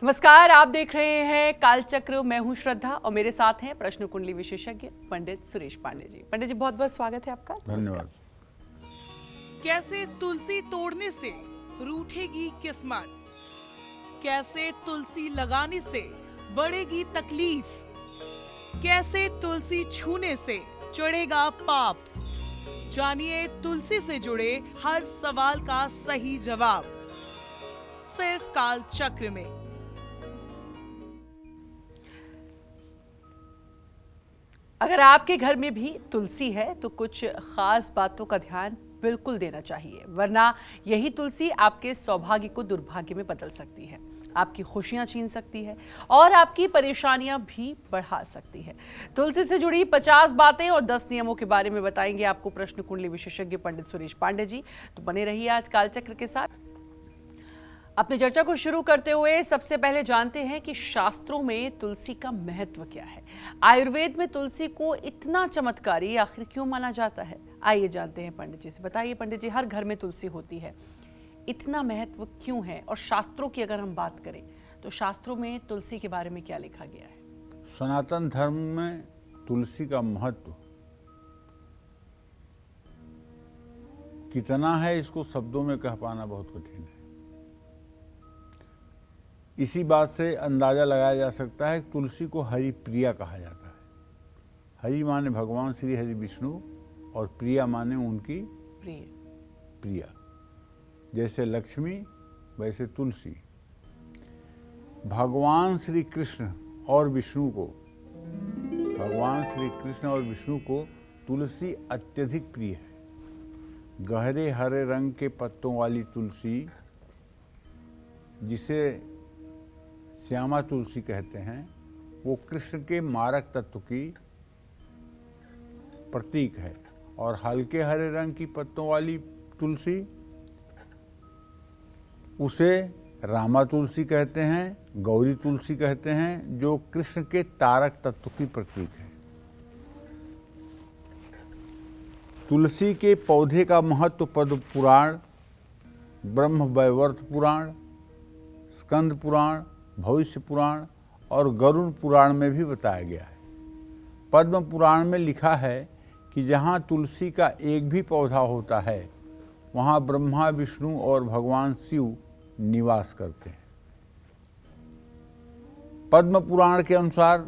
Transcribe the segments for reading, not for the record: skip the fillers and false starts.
नमस्कार, आप देख रहे हैं कालचक्र। मैं हूं श्रद्धा और मेरे साथ हैं प्रश्न कुंडली विशेषज्ञ पंडित सुरेश पांडे जी। पंडित जी, बहुत बहुत स्वागत है आपका। धन्यवाद। कैसे तुलसी तोड़ने से रूठेगी किस्मत, कैसे तुलसी लगाने से बढ़ेगी तकलीफ, कैसे तुलसी छूने से चढ़ेगा पाप। जानिए तुलसी से जुड़े हर सवाल का सही जवाब सिर्फ काल चक्र में। अगर आपके घर में भी तुलसी है तो कुछ खास बातों का ध्यान बिल्कुल देना चाहिए, वरना यही तुलसी आपके सौभाग्य को दुर्भाग्य में बदल सकती है, आपकी खुशियां छीन सकती है और आपकी परेशानियां भी बढ़ा सकती है। तुलसी से जुड़ी 50 बातें और 10 नियमों के बारे में बताएंगे आपको प्रश्न कुंडली विशेषज्ञ पंडित सुरेश पांडे जी। तो बने रहिए आज कालचक्र के साथ। अपनी चर्चा को शुरू करते हुए सबसे पहले जानते हैं कि शास्त्रों में तुलसी का महत्व क्या है। आयुर्वेद में तुलसी को इतना चमत्कारी आखिर क्यों माना जाता है? आइए जानते हैं पंडित जी से। बताइए पंडित जी, हर घर में तुलसी होती है, इतना महत्व क्यों है? और शास्त्रों की अगर हम बात करें तो शास्त्रों में तुलसी के बारे में क्या लिखा गया है? सनातन धर्म में तुलसी का महत्व कितना है, इसको शब्दों में कह पाना बहुत कठिन है। इसी बात से अंदाजा लगाया जा सकता है कि तुलसी को हरि प्रिया कहा जाता है। हरि माने भगवान श्री हरि विष्णु और प्रिया माने उनकी प्रिया। जैसे लक्ष्मी वैसे तुलसी। भगवान श्री कृष्ण और विष्णु को तुलसी अत्यधिक प्रिय है। गहरे हरे रंग के पत्तों वाली तुलसी, जिसे श्यामा तुलसी कहते हैं, वो कृष्ण के मारक तत्व की प्रतीक है। और हल्के हरे रंग की पत्तों वाली तुलसी, उसे रामा तुलसी कहते हैं, गौरी तुलसी कहते हैं, जो कृष्ण के तारक तत्व की प्रतीक है। तुलसी के पौधे का महत्व पद्म पुराण, ब्रह्म वैवर्त पुराण, स्कंद पुराण, भविष्य पुराण और गरुड़ पुराण में भी बताया गया है। पद्म पुराण में लिखा है कि जहाँ तुलसी का एक भी पौधा होता है वहाँ ब्रह्मा, विष्णु और भगवान शिव निवास करते हैं। पद्म पुराण के अनुसार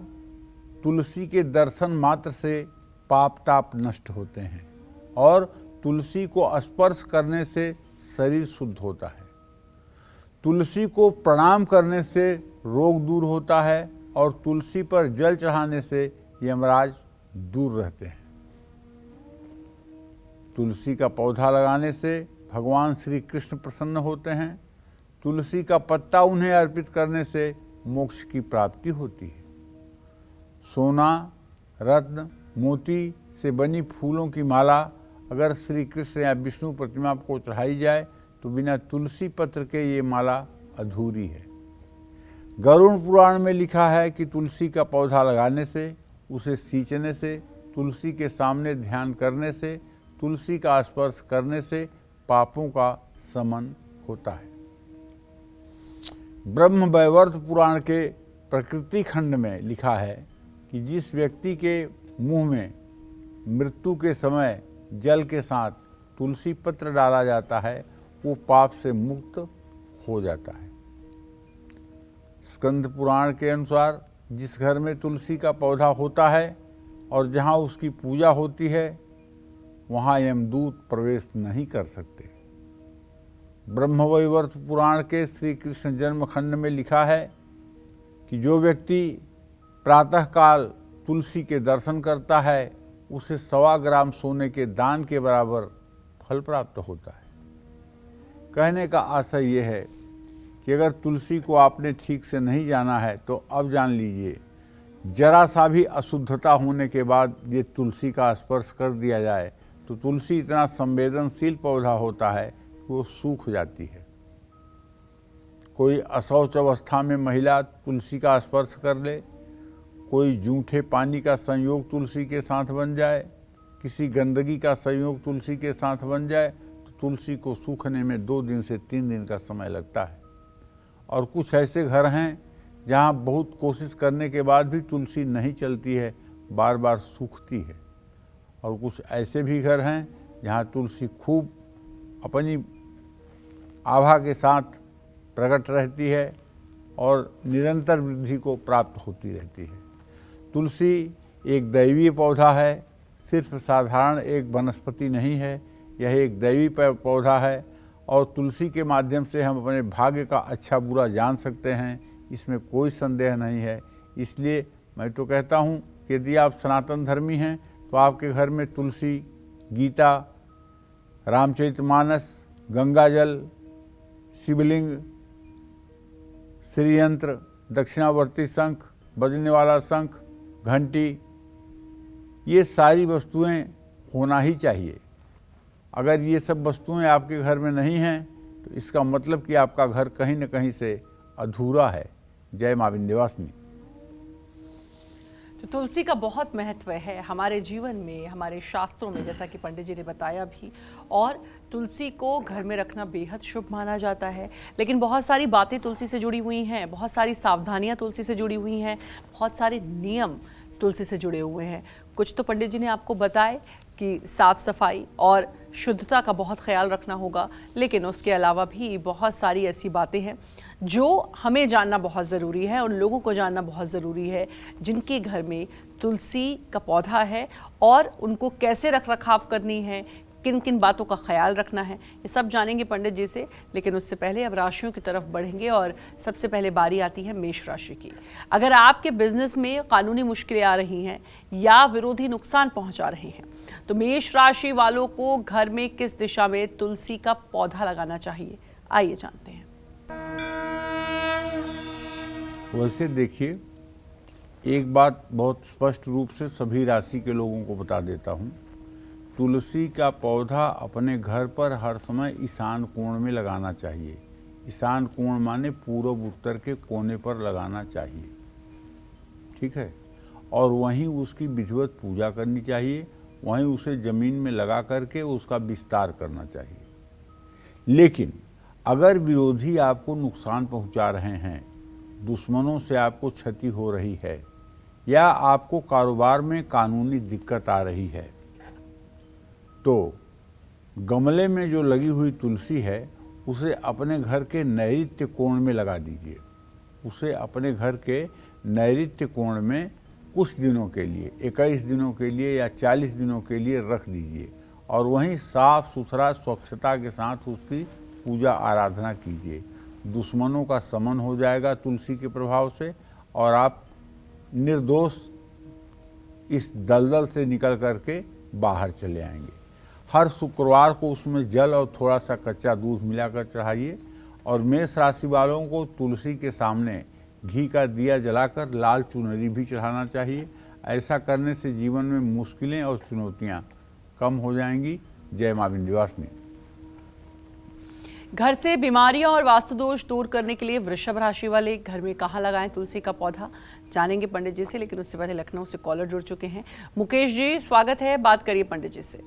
तुलसी के दर्शन मात्र से पाप ताप नष्ट होते हैं और तुलसी को स्पर्श करने से शरीर शुद्ध होता है। तुलसी को प्रणाम करने से रोग दूर होता है और तुलसी पर जल चढ़ाने से यमराज दूर रहते हैं। तुलसी का पौधा लगाने से भगवान श्री कृष्ण प्रसन्न होते हैं। तुलसी का पत्ता उन्हें अर्पित करने से मोक्ष की प्राप्ति होती है। सोना, रत्न, मोती से बनी फूलों की माला अगर श्री कृष्ण या विष्णु प्रतिमा को चढ़ाई जाए तो बिना तुलसी पत्र के ये माला अधूरी है। गरुड़ पुराण में लिखा है कि तुलसी का पौधा लगाने से, उसे सींचने से, तुलसी के सामने ध्यान करने से, तुलसी का स्पर्श करने से पापों का शमन होता है। ब्रह्म वैवर्त पुराण के प्रकृति खंड में लिखा है कि जिस व्यक्ति के मुंह में मृत्यु के समय जल के साथ तुलसी पत्र डाला जाता है वो पाप से मुक्त हो जाता है। स्कंद पुराण के अनुसार जिस घर में तुलसी का पौधा होता है और जहाँ उसकी पूजा होती है वहाँ यमदूत प्रवेश नहीं कर सकते। ब्रह्मवैवर्त पुराण के श्री कृष्ण जन्म खंड में लिखा है कि जो व्यक्ति प्रातःकाल तुलसी के दर्शन करता है उसे 1.25 ग्राम सोने के दान के बराबर फल प्राप्त होता है। कहने का आशय यह है कि अगर तुलसी को आपने ठीक से नहीं जाना है तो अब जान लीजिए, जरा सा भी अशुद्धता होने के बाद ये तुलसी का स्पर्श कर दिया जाए तो तुलसी इतना संवेदनशील पौधा होता है कि वो सूख जाती है। कोई अशौच अवस्था में महिला तुलसी का स्पर्श कर ले, कोई जूठे पानी का संयोग तुलसी के साथ बन जाए, किसी गंदगी का संयोग तुलसी के साथ बन जाए तो तुलसी को सूखने में 2 दिन से 3 दिन का समय लगता है और कुछ ऐसे घर हैं जहाँ बहुत कोशिश करने के बाद भी तुलसी नहीं चलती है, बार बार सूखती है। और कुछ ऐसे भी घर हैं जहाँ तुलसी खूब अपनी आभा के साथ प्रकट रहती है और निरंतर वृद्धि को प्राप्त होती रहती है। तुलसी एक दैवीय पौधा है, सिर्फ साधारण एक वनस्पति नहीं है, यह एक दैवी पौधा है और तुलसी के माध्यम से हम अपने भाग्य का अच्छा बुरा जान सकते हैं, इसमें कोई संदेह नहीं है। इसलिए मैं तो कहता हूँ कि यदि आप सनातन धर्मी हैं तो आपके घर में तुलसी, गीता, रामचरितमानस, गंगाजल, शिवलिंग, श्रीयंत्र, दक्षिणावर्ती शंख, बजने वाला शंख, घंटी, ये सारी वस्तुएं होना ही चाहिए। अगर ये सब वस्तुएं आपके घर में नहीं हैं तो इसका मतलब कि आपका घर कहीं न कहीं से अधूरा है। जय मां विंध्यवासिनी। तो तुलसी का बहुत महत्व है हमारे जीवन में, हमारे शास्त्रों में, जैसा कि पंडित जी ने बताया भी। और तुलसी को घर में रखना बेहद शुभ माना जाता है। लेकिन बहुत सारी बातें तुलसी से जुड़ी हुई हैं, बहुत सारी सावधानियां तुलसी से जुड़ी हुई हैं, बहुत सारे नियम तुलसी से जुड़े हुए हैं। कुछ तो पंडित जी ने आपको बताए कि साफ सफाई और शुद्धता का बहुत ख्याल रखना होगा, लेकिन उसके अलावा भी बहुत सारी ऐसी बातें हैं जो हमें जानना बहुत ज़रूरी है, उन लोगों को जानना बहुत ज़रूरी है जिनके घर में तुलसी का पौधा है और उनको कैसे रख रखाव करनी है, किन किन बातों का ख्याल रखना है, ये सब जानेंगे पंडित जी से। लेकिन उससे पहले अब राशियों की तरफ बढ़ेंगे और सबसे पहले बारी आती है मेष राशि की। अगर आपके बिजनेस में कानूनी मुश्किलें आ रही हैं या विरोधी नुकसान पहुंचा रहे हैं तो मेष राशि वालों को घर में किस दिशा में तुलसी का पौधा लगाना चाहिए, आइए जानते हैं। वैसे देखिए, एक बात बहुत स्पष्ट रूप से सभी राशि के लोगों को बता देता हूँ। तुलसी का पौधा अपने घर पर हर समय ईशान कोण में लगाना चाहिए। ईशान कोण माने पूर्व उत्तर के कोने पर लगाना चाहिए, ठीक है। और वहीं उसकी विधिवत पूजा करनी चाहिए, वहीं उसे ज़मीन में लगा करके उसका विस्तार करना चाहिए। लेकिन अगर विरोधी आपको नुकसान पहुंचा रहे हैं, दुश्मनों से आपको क्षति हो रही है या आपको कारोबार में कानूनी दिक्कत आ रही है, तो गमले में जो लगी हुई तुलसी है उसे अपने घर के नैऋत्य कोण में लगा दीजिए। उसे अपने घर के नैऋत्य कोण में कुछ दिनों के लिए, 21 दिनों के लिए या 40 दिनों के लिए रख दीजिए और वहीं साफ सुथरा स्वच्छता के साथ उसकी पूजा आराधना कीजिए। दुश्मनों का शमन हो जाएगा तुलसी के प्रभाव से और आप निर्दोष इस दलदल से निकल करके बाहर चले आएंगे। हर शुक्रवार को उसमें जल और थोड़ा सा कच्चा दूध मिलाकर चढ़ाइए। और मेष राशि वालों को तुलसी के सामने घी का दिया जलाकर लाल चुनरी भी चढ़ाना चाहिए। ऐसा करने से जीवन में मुश्किलें और चुनौतियां कम हो जाएंगी। जय मां विंध्यवासिनी। घर से बीमारियां और वास्तु दोष दूर करने के लिए वृषभ राशि वाले घर में कहाँ लगाएं तुलसी का पौधा, जानेंगे पंडित जी से। लेकिन उससे पहले लखनऊ से कॉलर जुड़ चुके हैं। मुकेश जी, स्वागत है, बात करिए पंडित जी से।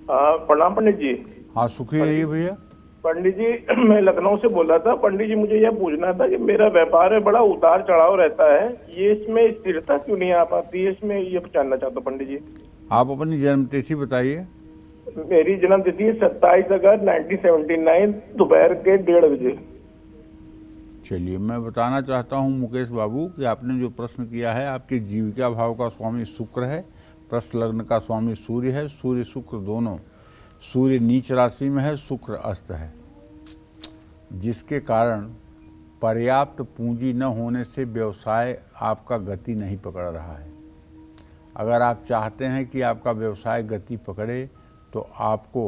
प्रणाम पंडित जी। हाँ, सुखी रहिए भैया। पंडित जी, मैं लखनऊ से बोल रहा था। पंडित जी, मुझे यह पूछना था कि मेरा व्यापार है, बड़ा उतार चढ़ाव रहता है, ये इसमें स्थिरता क्यों नहीं आ पाती है, इसमें ये जानना चाहता हूँ पंडित जी। आप अपनी जन्म तिथि बताइए। मेरी जन्म तिथि 27 अगस्त 1979 दोपहर के 1:30 बजे। चलिए, मैं बताना चाहता हूं मुकेश बाबू कि आपने जो प्रश्न किया है, आपके जीविका भाव का स्वामी शुक्र है, प्रश्न लग्न का स्वामी सूर्य है, सूर्य शुक्र दोनों। सूर्य नीच राशि में है, शुक्र अस्त है, जिसके कारण पर्याप्त पूंजी न होने से व्यवसाय आपका गति नहीं पकड़ रहा है। अगर आप चाहते हैं कि आपका व्यवसाय गति पकड़े तो आपको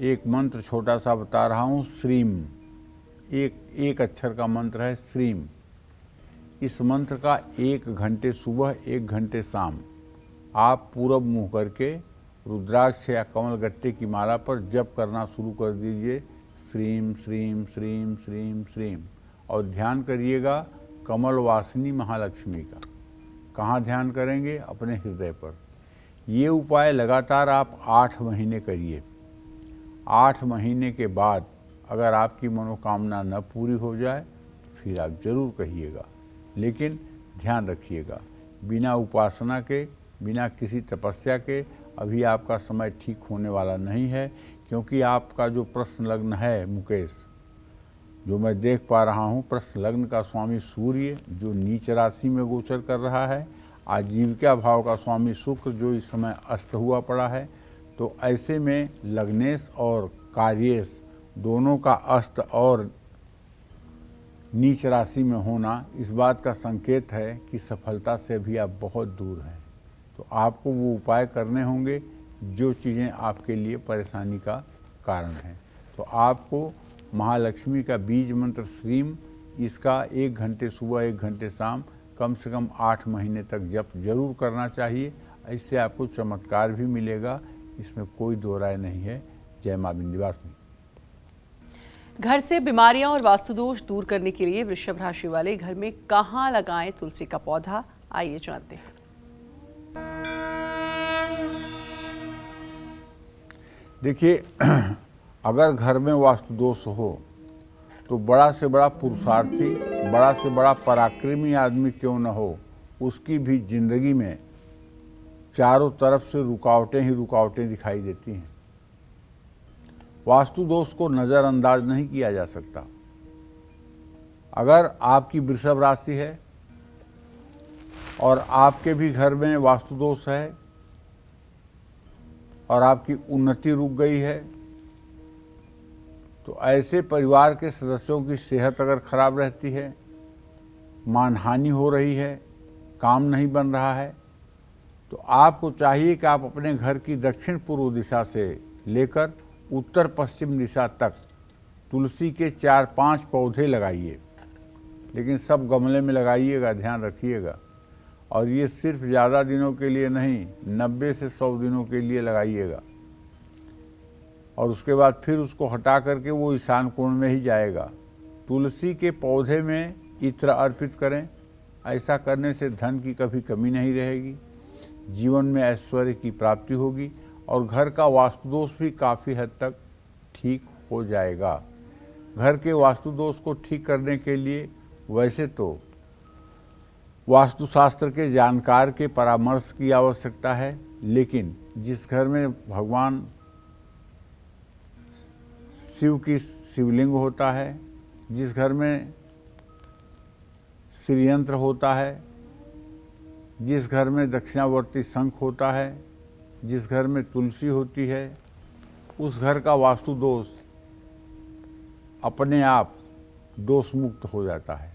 एक मंत्र छोटा सा बता रहा हूँ, श्रीम, एक अक्षर का मंत्र है श्रीम। इस मंत्र का 1 घंटे सुबह 1 घंटे शाम आप पूरब मुँह करके रुद्राक्ष या कमल गट्टे की माला पर जप करना शुरू कर दीजिए, श्रीम श्रीम श्रीम श्रीम श्रीम। और ध्यान करिएगा कमल वासिनी महालक्ष्मी का। कहाँ ध्यान करेंगे? अपने हृदय पर। ये उपाय लगातार आप 8 महीने करिए। 8 महीने के बाद अगर आपकी मनोकामना न पूरी हो जाए तो फिर आप जरूर कहिएगा, लेकिन ध्यान रखिएगा बिना उपासना के, बिना किसी तपस्या के अभी आपका समय ठीक होने वाला नहीं है, क्योंकि आपका जो प्रश्न लग्न है मुकेश, जो मैं देख पा रहा हूँ, प्रश्न लग्न का स्वामी सूर्य जो नीच राशि में गोचर कर रहा है, आजीविका भाव का स्वामी शुक्र जो इस समय अस्त हुआ पड़ा है, तो ऐसे में लग्नेश और कार्येश दोनों का अस्त और नीच राशि में होना इस बात का संकेत है कि सफलता से भी आप बहुत दूर हैं। तो आपको वो उपाय करने होंगे जो चीज़ें आपके लिए परेशानी का कारण हैं। तो आपको महालक्ष्मी का बीज मंत्र श्रीम, इसका 1 घंटे सुबह 1 घंटे शाम कम से कम 8 महीने तक जप जरूर करना चाहिए। इससे आपको चमत्कार भी मिलेगा, इसमें कोई दो राय नहीं है। जय मां विंध्यवासिनी। घर से बीमारियां और वास्तुदोष दूर करने के लिए वृषभ राशि वाले घर में कहां लगाएं तुलसी का पौधा, आइए जानते हैं। देखिए, अगर घर में वास्तु दोष हो तो बड़ा से बड़ा पुरुषार्थी, बड़ा से बड़ा पराक्रमी आदमी क्यों न हो, उसकी भी जिंदगी में चारों तरफ से रुकावटें ही रुकावटें दिखाई देती हैं। वास्तु दोष को नज़रअंदाज नहीं किया जा सकता। अगर आपकी वृषभ राशि है और आपके भी घर में वास्तु दोष है और आपकी उन्नति रुक गई है, तो ऐसे परिवार के सदस्यों की सेहत अगर खराब रहती है, मानहानि हो रही है, काम नहीं बन रहा है, तो आपको चाहिए कि आप अपने घर की दक्षिण पूर्व दिशा से लेकर उत्तर पश्चिम दिशा तक तुलसी के 4-5 पौधे लगाइए, लेकिन सब गमले में लगाइएगा, ध्यान रखिएगा। और ये सिर्फ ज़्यादा दिनों के लिए नहीं, 90 से 100 दिनों के लिए लगाइएगा, और उसके बाद फिर उसको हटा करके वो ईशान कोण में ही जाएगा। तुलसी के पौधे में इत्र अर्पित करें, ऐसा करने से धन की कभी कमी नहीं रहेगी, जीवन में ऐश्वर्य की प्राप्ति होगी और घर का वास्तुदोष भी काफ़ी हद तक ठीक हो जाएगा। घर के वास्तुदोष को ठीक करने के लिए वैसे तो वास्तुशास्त्र के जानकार के परामर्श की आवश्यकता है, लेकिन जिस घर में भगवान शिव की शिवलिंग होता है, जिस घर में श्रीयंत्र होता है, जिस घर में दक्षिणावर्ती शंख होता है, जिस घर में तुलसी होती है, उस घर का वास्तु दोष अपने आप दोष मुक्त हो जाता है।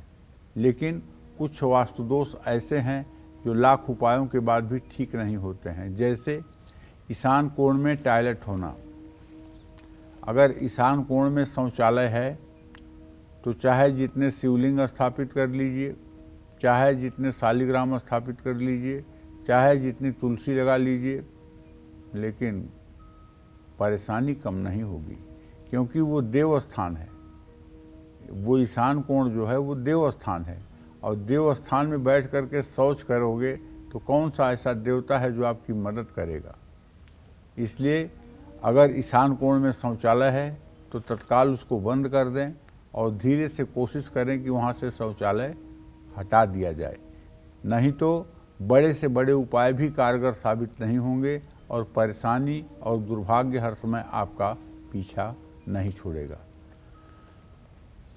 लेकिन कुछ वास्तु दोष ऐसे हैं जो लाख उपायों के बाद भी ठीक नहीं होते हैं, जैसे ईशान कोण में टॉयलेट होना। अगर ईशान कोण में शौचालय है तो चाहे जितने शिवलिंग स्थापित कर लीजिए, चाहे जितने शालिग्राम स्थापित कर लीजिए, चाहे जितनी तुलसी लगा लीजिए, लेकिन परेशानी कम नहीं होगी, क्योंकि वो देव स्थान है। वो ईशान कोण जो है वो देव स्थान है, और देव स्थान में बैठ करके शौच करोगे तो कौन सा ऐसा देवता है जो आपकी मदद करेगा। इसलिए अगर ईशान कोण में शौचालय है तो तत्काल उसको बंद कर दें और धीरे से कोशिश करें कि वहाँ से शौचालय हटा दिया जाए, नहीं तो बड़े से बड़े उपाय भी कारगर साबित नहीं होंगे और परेशानी और दुर्भाग्य हर समय आपका पीछा नहीं छोड़ेगा।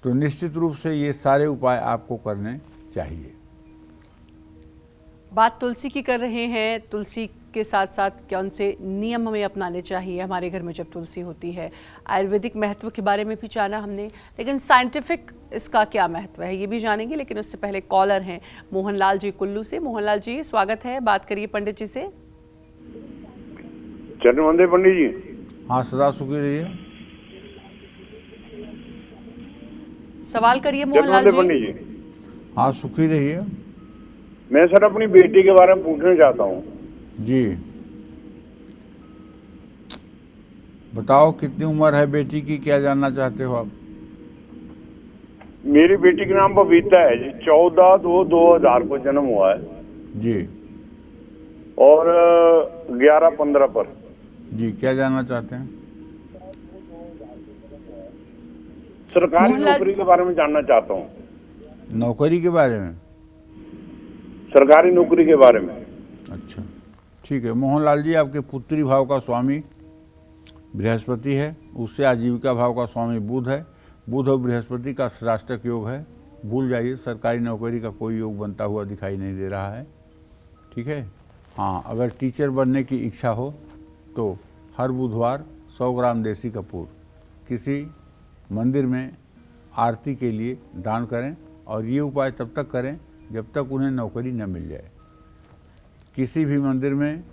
तो निश्चित रूप से ये सारे उपाय आपको करने चाहिए। बात तुलसी की कर रहे हैं, तुलसी के साथ साथ कौन से नियम हमें अपनाने चाहिए हमारे घर में जब तुलसी होती है। आयुर्वेदिक महत्व के बारे में भी जाना हमने, लेकिन साइंटिफिक इसका क्या महत्व है ये भी जानेंगे। लेकिन उससे पहले कॉलर हैं मोहनलाल जी कुल्लू से। मोहनलाल जी स्वागत है, बात करिए पंडित जी से। चरण पंडित जी। हाँ, सदा सुखी रहिए। सवाल करिए मोहनलाल पंडित जी। जी। हाँ, सुखी रहिए। मैं सर अपनी बेटी के बारे में पूछना चाहता हूँ। जी, बताओ कितनी उम्र है बेटी की, क्या जानना चाहते हो आप? मेरी बेटी के नाम बबीता है जी, 14/2/2000 को जन्म हुआ है जी। और 11/15 पर। जी, क्या जानना चाहते हैं? सरकारी मोहनलाल- नौकरी के बारे में जानना चाहता हूँ। नौकरी के बारे में? सरकारी नौकरी के बारे में। अच्छा, ठीक है। मोहनलाल जी, आपके पुत्री भाव का स्वामी बृहस्पति है, उससे आजीविका भाव का स्वामी बुध है। बुध और बृहस्पति का षष्टक योग है। भूल जाइए, सरकारी नौकरी का कोई योग बनता हुआ दिखाई नहीं दे रहा है। ठीक है। हाँ, अगर टीचर बनने की इच्छा हो तो हर बुधवार 100 ग्राम देसी कपूर किसी मंदिर में आरती के लिए दान करें, और ये उपाय तब तक करें जब तक उन्हें नौकरी न मिल जाए। किसी भी मंदिर में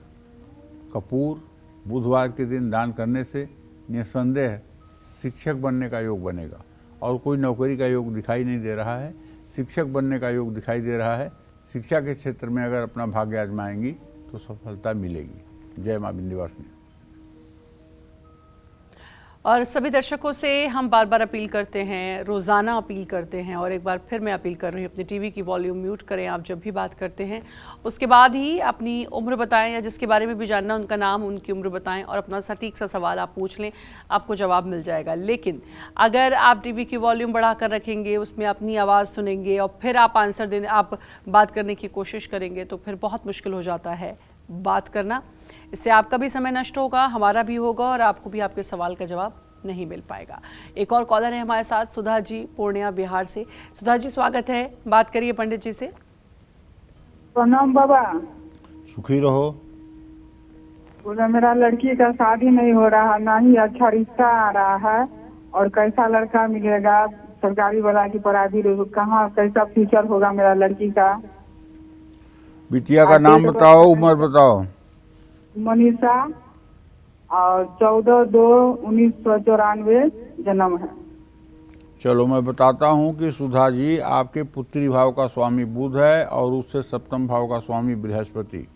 कपूर बुधवार के दिन दान करने से निस्संदेह शिक्षक बनने का योग बनेगा, और कोई नौकरी का योग दिखाई नहीं दे रहा है। शिक्षक बनने का योग दिखाई दे रहा है। शिक्षा के क्षेत्र में अगर अपना भाग्य आजमाएंगी तो सफलता मिलेगी। जय मां विंध्यवासिनी। और सभी दर्शकों से हम बार बार अपील करते हैं, रोज़ाना अपील करते हैं, और एक बार फिर मैं अपील कर रही हूँ, अपनी टीवी की वॉल्यूम म्यूट करें आप जब भी बात करते हैं। उसके बाद ही अपनी उम्र बताएं, या जिसके बारे में भी जानना उनका नाम, उनकी उम्र बताएं, और अपना सटीक सा सवाल आप पूछ लें, आपको जवाब मिल जाएगा। लेकिन अगर आप टीवी की वॉल्यूम बढ़ा कर रखेंगे, उसमें अपनी आवाज़ सुनेंगे और फिर आप आंसर देने, आप बात करने की कोशिश करेंगे, तो फिर बहुत मुश्किल हो जाता है बात करना। इससे आपका भी समय नष्ट होगा, हमारा भी होगा, और आपको भी आपके सवाल का जवाब नहीं मिल पाएगा। एक और कॉलर है हमारे साथ, सुधा जी, पूर्णिया बिहार से। सुधा जी, स्वागत है, बात करिए पंडित जी से। प्रणाम बाबा। सुखी रहो। बोला मेरा लड़की का शादी नहीं हो रहा, ना ही अच्छा रिश्ता आ रहा है, और कैसा लड़का मिलेगा, सरकारी वाला की प्राइवेट, कहाँ कैसा फ्यूचर होगा मेरा लड़की का। बिटिया का नाम बताओ, उम्र बताओ। मनीषा, और 14/2/1994 जन्म है। चलो मैं बताता हूँ कि सुधा जी, आपके पुत्री भाव का स्वामी बुध है, और उससे सप्तम भाव का स्वामी बृहस्पति।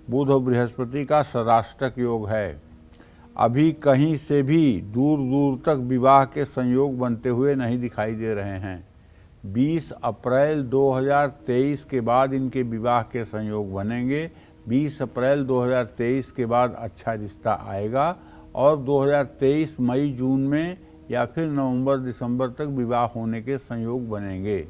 बुध और बृहस्पति का षष्टक योग है। अभी कहीं से भी दूर दूर तक विवाह के संयोग बनते हुए नहीं दिखाई दे रहे हैं। 20 अप्रैल 2023 के बाद इनके विवाह के संयोग बनेंगे। 20 अप्रैल 2023 के बाद अच्छा रिश्ता आएगा, और 2023 मई जून में या फिर नवंबर दिसंबर तक विवाह होने के संयोग बनेंगे।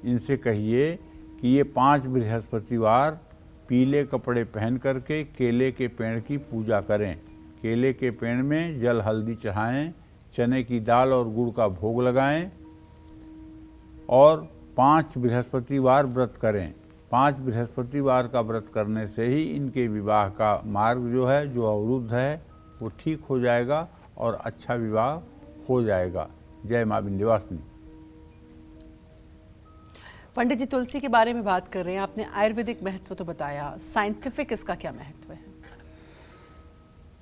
इनसे कहिए कि ये 5 बृहस्पतिवार पीले कपड़े पहन करके केले के पेड़ की पूजा करें। केले के पेड़ में जल हल्दी चढ़ाएं, चने की दाल और गुड़ का भोग लगाएं, और 5 बृहस्पतिवार व्रत करें। 5 बृहस्पतिवार का व्रत करने से ही इनके विवाह का मार्ग जो है, जो अवरुद्ध है, वो ठीक हो जाएगा और अच्छा विवाह हो जाएगा। जय मां विंध्यवासिनी। पंडित जी, तुलसी के बारे में बात कर रहे हैं, आपने आयुर्वेदिक महत्व तो बताया, साइंटिफिक इसका क्या महत्व है?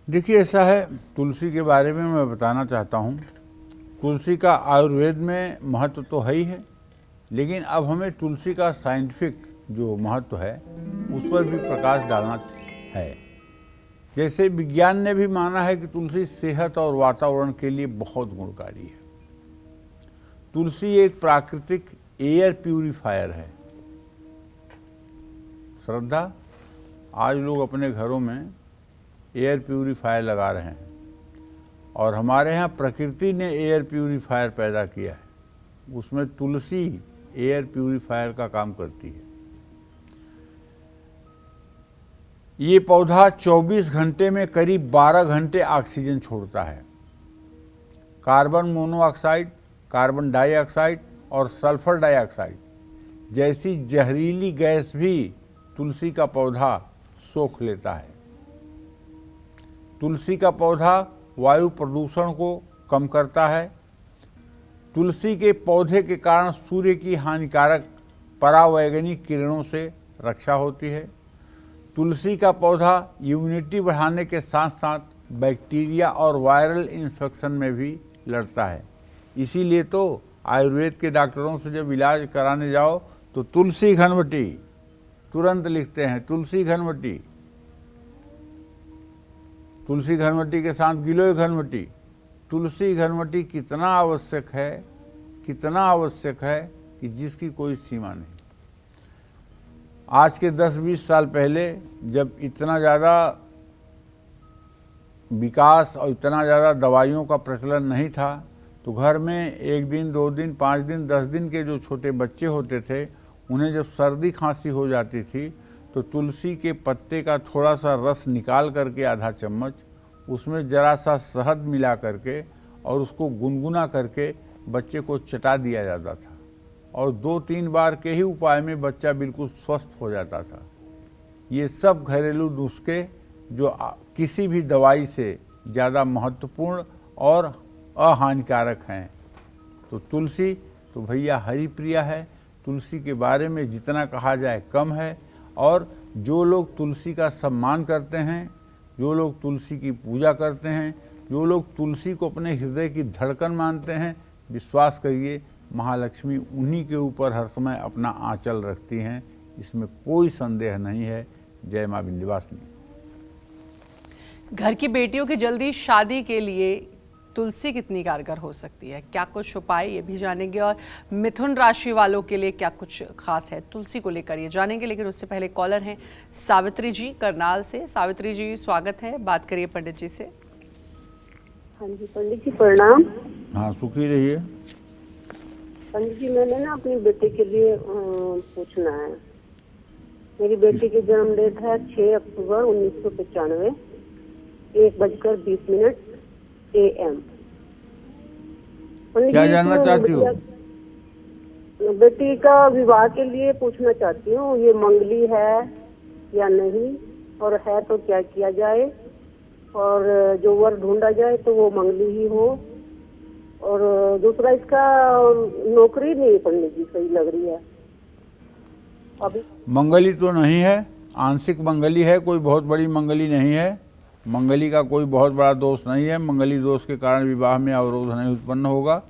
देखिए, ऐसा है, तुलसी के बारे में मैं बताना चाहता हूँ। तुलसी का आयुर्वेद में महत्व तो है ही है, लेकिन अब हमें तुलसी का साइंटिफिक जो महत्व है उस पर भी प्रकाश डालना है। जैसे विज्ञान ने भी माना है कि तुलसी सेहत और वातावरण के लिए बहुत गुणकारी है। तुलसी एक प्राकृतिक एयर प्यूरिफायर है। श्रद्धा, आज लोग अपने घरों में एयर प्यूरिफायर लगा रहे हैं, और हमारे यहाँ प्रकृति ने एयर प्यूरिफायर पैदा किया है, उसमें तुलसी एयर प्यूरिफायर का काम करती है। ये पौधा 24 घंटे में करीब 12 घंटे ऑक्सीजन छोड़ता है। कार्बन मोनोऑक्साइड, कार्बन डाइऑक्साइड और सल्फर डाइऑक्साइड जैसी जहरीली गैस भी तुलसी का पौधा सोख लेता है। तुलसी का पौधा वायु प्रदूषण को कम करता है। तुलसी के पौधे के कारण सूर्य की हानिकारक परावैंगनिक किरणों से रक्षा होती है। तुलसी का पौधा इम्यूनिटी बढ़ाने के साथ साथ बैक्टीरिया और वायरल इन्फेक्शन में भी लड़ता है। इसीलिए तो आयुर्वेद के डॉक्टरों से जब इलाज कराने जाओ तो तुलसी घनवटी तुरंत लिखते हैं, तुलसी घनवटी। तुलसी घनवटी के साथ गिलोय घनवटी। तुलसी घनवटी कितना आवश्यक है, कितना आवश्यक है कि जिसकी कोई सीमा नहीं। आज के 10-20 साल पहले जब इतना ज़्यादा विकास और इतना ज़्यादा दवाइयों का प्रचलन नहीं था, तो घर में 1 दिन 2 दिन 5 दिन 10 दिन के जो छोटे बच्चे होते थे, उन्हें जब सर्दी खांसी हो जाती थी तो तुलसी के पत्ते का थोड़ा सा रस निकाल करके आधा चम्मच, उसमें ज़रा सा शहद मिला करके और उसको गुनगुना करके बच्चे को चटा दिया जाता था और 2-3 बार के ही उपाय में बच्चा बिल्कुल स्वस्थ हो जाता था। ये सब घरेलू नुस्खे जो किसी भी दवाई से ज़्यादा महत्वपूर्ण और अहानिकारक हैं। तो तुलसी तो भैया हरि प्रिया है, तुलसी के बारे में जितना कहा जाए कम है। और जो लोग तुलसी का सम्मान करते हैं, जो लोग तुलसी की पूजा करते हैं, जो लोग तुलसी को अपने हृदय की धड़कन मानते हैं, विश्वास करिए महालक्ष्मी उन्हीं के ऊपर हर समय अपना आंचल रखती हैं, इसमें कोई संदेह नहीं है। जय माँ विंध्यवासिनी। घर की बेटियों की जल्दी शादी के लिए तुलसी कितनी कारगर हो सकती है, क्या कुछ उपाय, ये भी जानेंगे। और मिथुन राशि वालों के लिए क्या कुछ खास है तुलसी को लेकर, ये जानेंगे। लेकिन उससे पहले कॉलर हैं सावित्री जी करनाल से। सावित्री जी स्वागत है, बात करिए पंडित जी से। हाँ जी पंडित जी प्रणाम। हाँ सुखी रहिए। पंडित जी मैंने ना अपनी बेटे के लिए पूछना है। मेरी बेटी की जन्म डेट है 6 अक्टूबर 1995, 1:20 AM। क्या जानना चाहती हो? बेटी का विवाह के लिए पूछना चाहती हूँ, ये मंगली है या नहीं, और है तो क्या किया जाए, और जो वर ढूंढा जाए तो वो मंगली ही हो। और दूसरा इसका नौकरी नहीं पंडित जी सही लग रही है अभी। मंगली तो नहीं है, आंशिक मंगली है, कोई बहुत बड़ी मंगली नहीं है। मंगली का कोई बहुत बड़ा दोष नहीं है। मंगली दोष के कारण विवाह में अवरोध नहीं उत्पन्न होगा,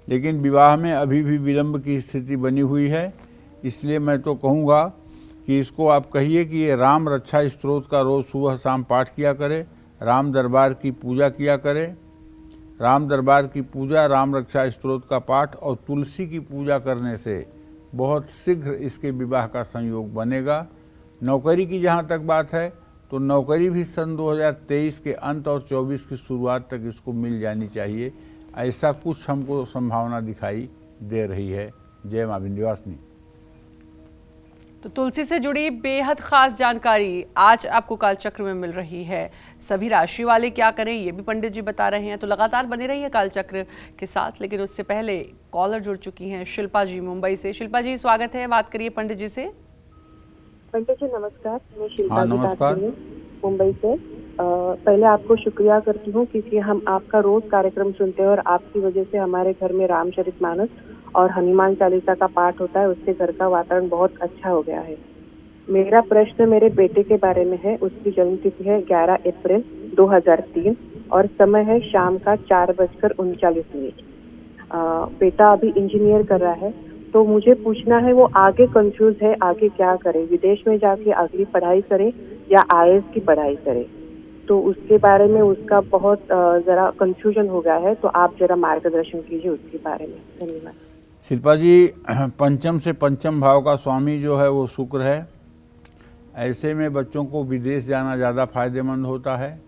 लेकिन विवाह में अभी भी विलंब की स्थिति बनी हुई है। इसलिए मैं तो कहूँगा कि इसको आप कहिए कि ये राम रक्षा स्तोत्र का रोज़ सुबह शाम पाठ किया करे, राम दरबार की पूजा किया करे। राम दरबार की पूजा, राम रक्षा स्तोत्र का पाठ और तुलसी की पूजा करने से बहुत शीघ्र इसके विवाह का संयोग बनेगा। नौकरी की जहाँ तक बात है तो नौकरी भी सन 2023 के अंत और 24 की शुरुआत तक इसको मिल जानी चाहिए, ऐसा कुछ हमको संभावना दिखाई दे रही है। जय माँ विंध्यवासिनी। तो तुलसी से जुड़ी बेहद खास जानकारी आज आपको कालचक्र में मिल रही है। सभी राशि वाले क्या करें ये भी पंडित जी बता रहे हैं, तो लगातार बने रहिए कालचक्र के साथ। लेकिन उससे पहले कॉलर जुड़ चुकी हैं शिल्पा जी मुंबई से। शिल्पा जी स्वागत है, बात करिए पंडित जी से। पंडित जी नमस्कार, मैं शिल्पा हाँ, जी बात नमस्कार। कर रही हूँ मुंबई से। पहले आपको शुक्रिया करती हूँ क्योंकि हम आपका रोज कार्यक्रम सुनते हैं और आपकी वजह से हमारे घर में रामचरितमानस और हनुमान चालीसा का पाठ होता है, उससे घर का वातावरण बहुत अच्छा हो गया है। मेरा प्रश्न मेरे बेटे के बारे में है। उसकी जन्म तिथि है 11 अप्रैल 2003 और समय है शाम का 4:39। बेटा अभी इंजीनियर कर रहा है, तो मुझे पूछना है वो आगे कंफ्यूज है, आगे क्या करे, विदेश में जाके अगली पढ़ाई करे या IAS की पढ़ाई करे। तो उसके बारे में उसका बहुत जरा कंफ्यूजन हो गया है, तो आप जरा मार्गदर्शन कीजिए उसके बारे में। धन्यवाद। शिल्पा जी, पंचम से पंचम भाव का स्वामी जो है वो शुक्र है। ऐसे में बच्चों को विदेश जाना ज़्यादा फायदेमंद होता है।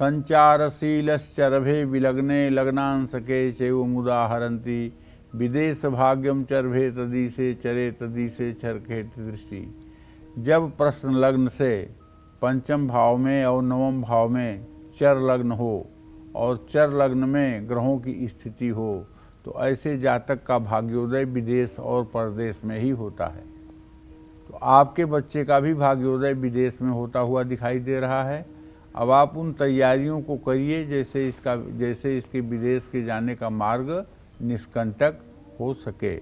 संचारशीलश्चरभे विलग्ने लग्नांसके चैव मुदा हरन्ति विदेश भाग्यम चरभे तदीसे चरे तदीसे चरखेति दृष्टि। जब प्रश्न लग्न से पंचम भाव में और नवम भाव में चर लग्न हो और चर लग्न में ग्रहों की स्थिति हो तो ऐसे जातक का भाग्योदय विदेश और परदेश में ही होता है। तो आपके बच्चे का भी भाग्योदय विदेश में होता हुआ दिखाई दे रहा है। अब आप उन तैयारियों को करिए जैसे इसके विदेश के जाने का मार्ग निष्कंटक हो सके,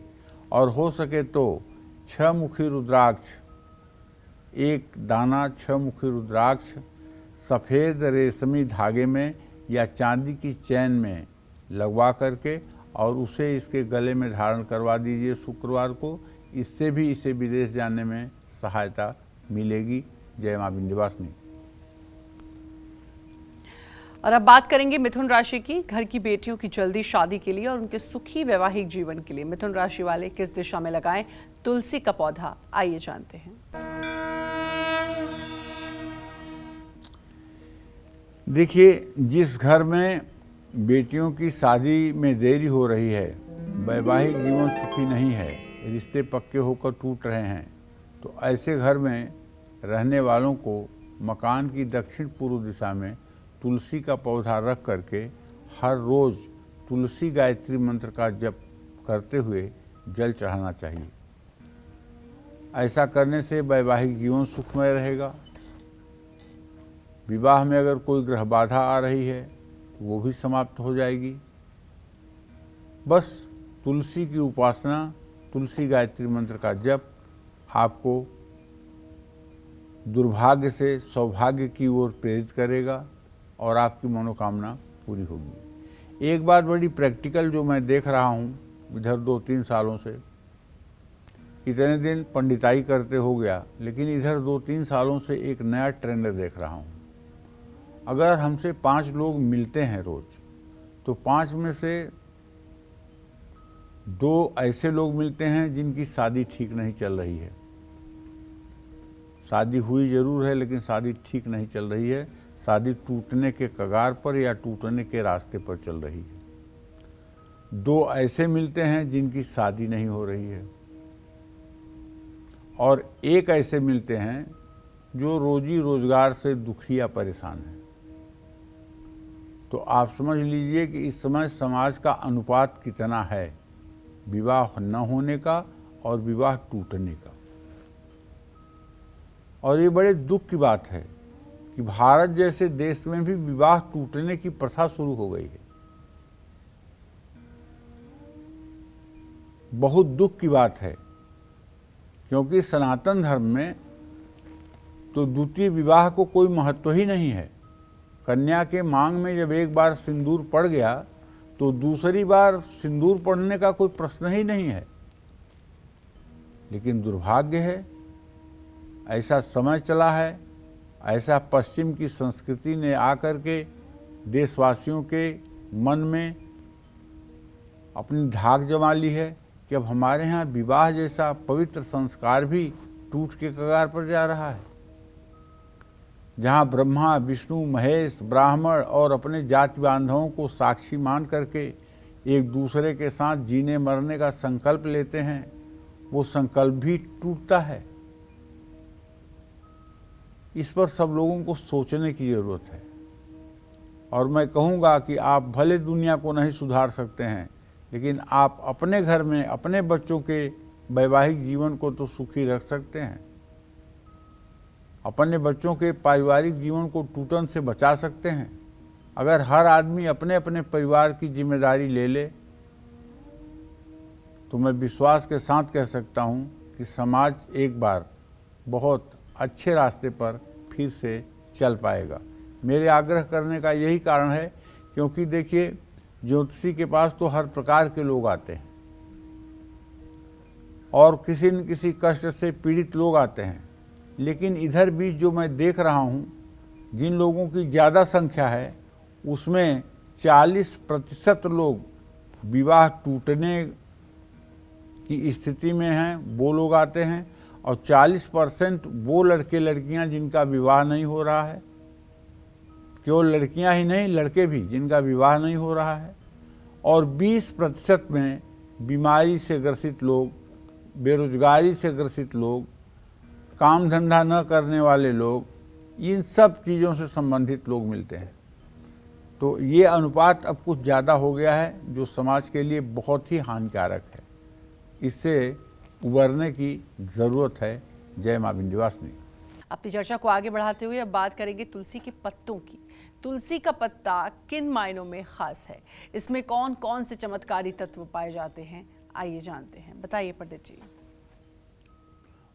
और हो सके तो 6 मुखी रुद्राक्ष, एक दाना 6 मुखी रुद्राक्ष सफ़ेद रेशमी धागे में या चांदी की चैन में लगवा करके और उसे इसके गले में धारण करवा दीजिए शुक्रवार को। इससे भी इसे विदेश जाने में सहायता मिलेगी। जय माँ विंध्यवासिनी। और अब बात करेंगे मिथुन राशि की। घर की बेटियों की जल्दी शादी के लिए और उनके सुखी वैवाहिक जीवन के लिए मिथुन राशि वाले किस दिशा में लगाएं तुलसी का पौधा, आइए जानते हैं। देखिए, जिस घर में बेटियों की शादी में देरी हो रही है, वैवाहिक जीवन सुखी नहीं है, रिश्ते पक्के होकर टूट रहे हैं, तो ऐसे घर में रहने वालों को मकान की दक्षिण पूर्व दिशा में तुलसी का पौधा रख करके हर रोज़ तुलसी गायत्री मंत्र का जप करते हुए जल चढ़ाना चाहिए। ऐसा करने से वैवाहिक जीवन सुखमय रहेगा। विवाह में अगर कोई ग्रह बाधा आ रही है तो वो भी समाप्त हो जाएगी। बस तुलसी की उपासना, तुलसी गायत्री मंत्र का जप आपको दुर्भाग्य से सौभाग्य की ओर प्रेरित करेगा और आपकी मनोकामना पूरी होगी। एक बात बड़ी प्रैक्टिकल जो मैं देख रहा हूँ इधर 2-3 सालों से, इतने दिन पंडिताई करते हो गया, लेकिन इधर 2-3 सालों से एक नया ट्रेंड देख रहा हूँ। अगर हमसे 5 लोग मिलते हैं रोज, तो 5 में से 2 ऐसे लोग मिलते हैं जिनकी शादी ठीक नहीं चल रही है। शादी हुई जरूर है लेकिन शादी ठीक नहीं चल रही है, शादी टूटने के कगार पर या टूटने के रास्ते पर चल रही है। 2 ऐसे मिलते हैं जिनकी शादी नहीं हो रही है, और 1 ऐसे मिलते हैं जो रोजी रोजगार से दुखी या परेशान है। तो आप समझ लीजिए कि इस समय समाज का अनुपात कितना है विवाह न होने का और विवाह टूटने का। और ये बड़े दुख की बात है कि भारत जैसे देश में भी विवाह टूटने की प्रथा शुरू हो गई है। बहुत दुख की बात है, क्योंकि सनातन धर्म में तो द्वितीय विवाह को कोई महत्व ही नहीं है। कन्या के मांग में जब एक बार सिंदूर पड़ गया तो दूसरी बार सिंदूर पड़ने का कोई प्रश्न ही नहीं है। लेकिन दुर्भाग्य है, ऐसा समय चला है, ऐसा पश्चिम की संस्कृति ने आकर के देशवासियों के मन में अपनी धाक जमा ली है कि अब हमारे यहाँ विवाह जैसा पवित्र संस्कार भी टूट के कगार पर जा रहा है। जहाँ ब्रह्मा, विष्णु, महेश, ब्राह्मण और अपने जाति बांधवों को साक्षी मान करके एक दूसरे के साथ जीने मरने का संकल्प लेते हैं, वो संकल्प भी टूटता है। इस पर सब लोगों को सोचने की जरूरत है। और मैं कहूँगा कि आप भले दुनिया को नहीं सुधार सकते हैं, लेकिन आप अपने घर में अपने बच्चों के वैवाहिक जीवन को तो सुखी रख सकते हैं। अपने बच्चों के पारिवारिक जीवन को टूटन से बचा सकते हैं। अगर हर आदमी अपने अपने परिवार की जिम्मेदारी ले ले तो मैं विश्वास के साथ कह सकता हूँ कि समाज एक बार बहुत अच्छे रास्ते पर फिर से चल पाएगा। मेरे आग्रह करने का यही कारण है, क्योंकि देखिए ज्योतिषी के पास तो हर प्रकार के लोग आते हैं और किसी न किसी कष्ट से पीड़ित लोग आते हैं। लेकिन इधर भी जो मैं देख रहा हूँ, जिन लोगों की ज़्यादा संख्या है उसमें 40% लोग विवाह टूटने की स्थिति में हैं, वो लोग आते हैं, और 40% वो लड़के लड़कियां जिनका विवाह नहीं हो रहा है। केवल लड़कियां ही नहीं, लड़के भी जिनका विवाह नहीं हो रहा है। और 20% में बीमारी से ग्रसित लोग, बेरोजगारी से ग्रसित लोग, काम धंधा न करने वाले लोग, इन सब चीज़ों से संबंधित लोग मिलते हैं। तो ये अनुपात अब कुछ ज़्यादा हो गया है, जो समाज के लिए बहुत ही हानिकारक है। इससे उबरने की ज़रूरत है। जय माँ विंध्यवासिनी। अपनी चर्चा को आगे बढ़ाते हुए अब बात करेंगे तुलसी के पत्तों की। तुलसी का पत्ता किन मायनों में खास है, इसमें कौन कौन से चमत्कारी तत्व पाए जाते हैं, आइए जानते हैं। बताइए पंडित जी।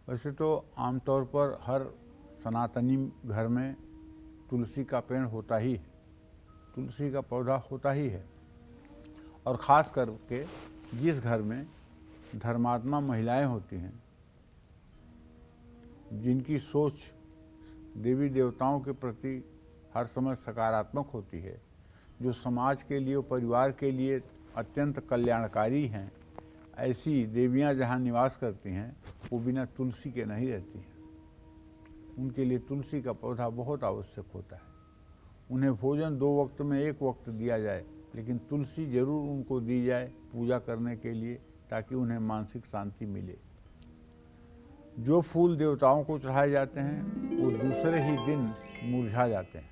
वैसे तो आमतौर पर हर सनातनी घर में तुलसी का पेड़ होता ही है, तुलसी का पौधा होता ही है। और ख़ास करके जिस घर में धर्मात्मा महिलाएं होती हैं, जिनकी सोच देवी देवताओं के प्रति हर समय सकारात्मक होती है, जो समाज के लिए, परिवार के लिए अत्यंत कल्याणकारी हैं, ऐसी देवियां जहां निवास करती हैं, वो बिना तुलसी के नहीं रहती हैं। उनके लिए तुलसी का पौधा बहुत आवश्यक होता है। उन्हें भोजन 2 वक्त में 1 वक्त दिया जाए लेकिन तुलसी जरूर उनको दी जाए पूजा करने के लिए, ताकि उन्हें मानसिक शांति मिले। जो फूल देवताओं को चढ़ाए जाते हैं वो दूसरे ही दिन मुरझा जाते हैं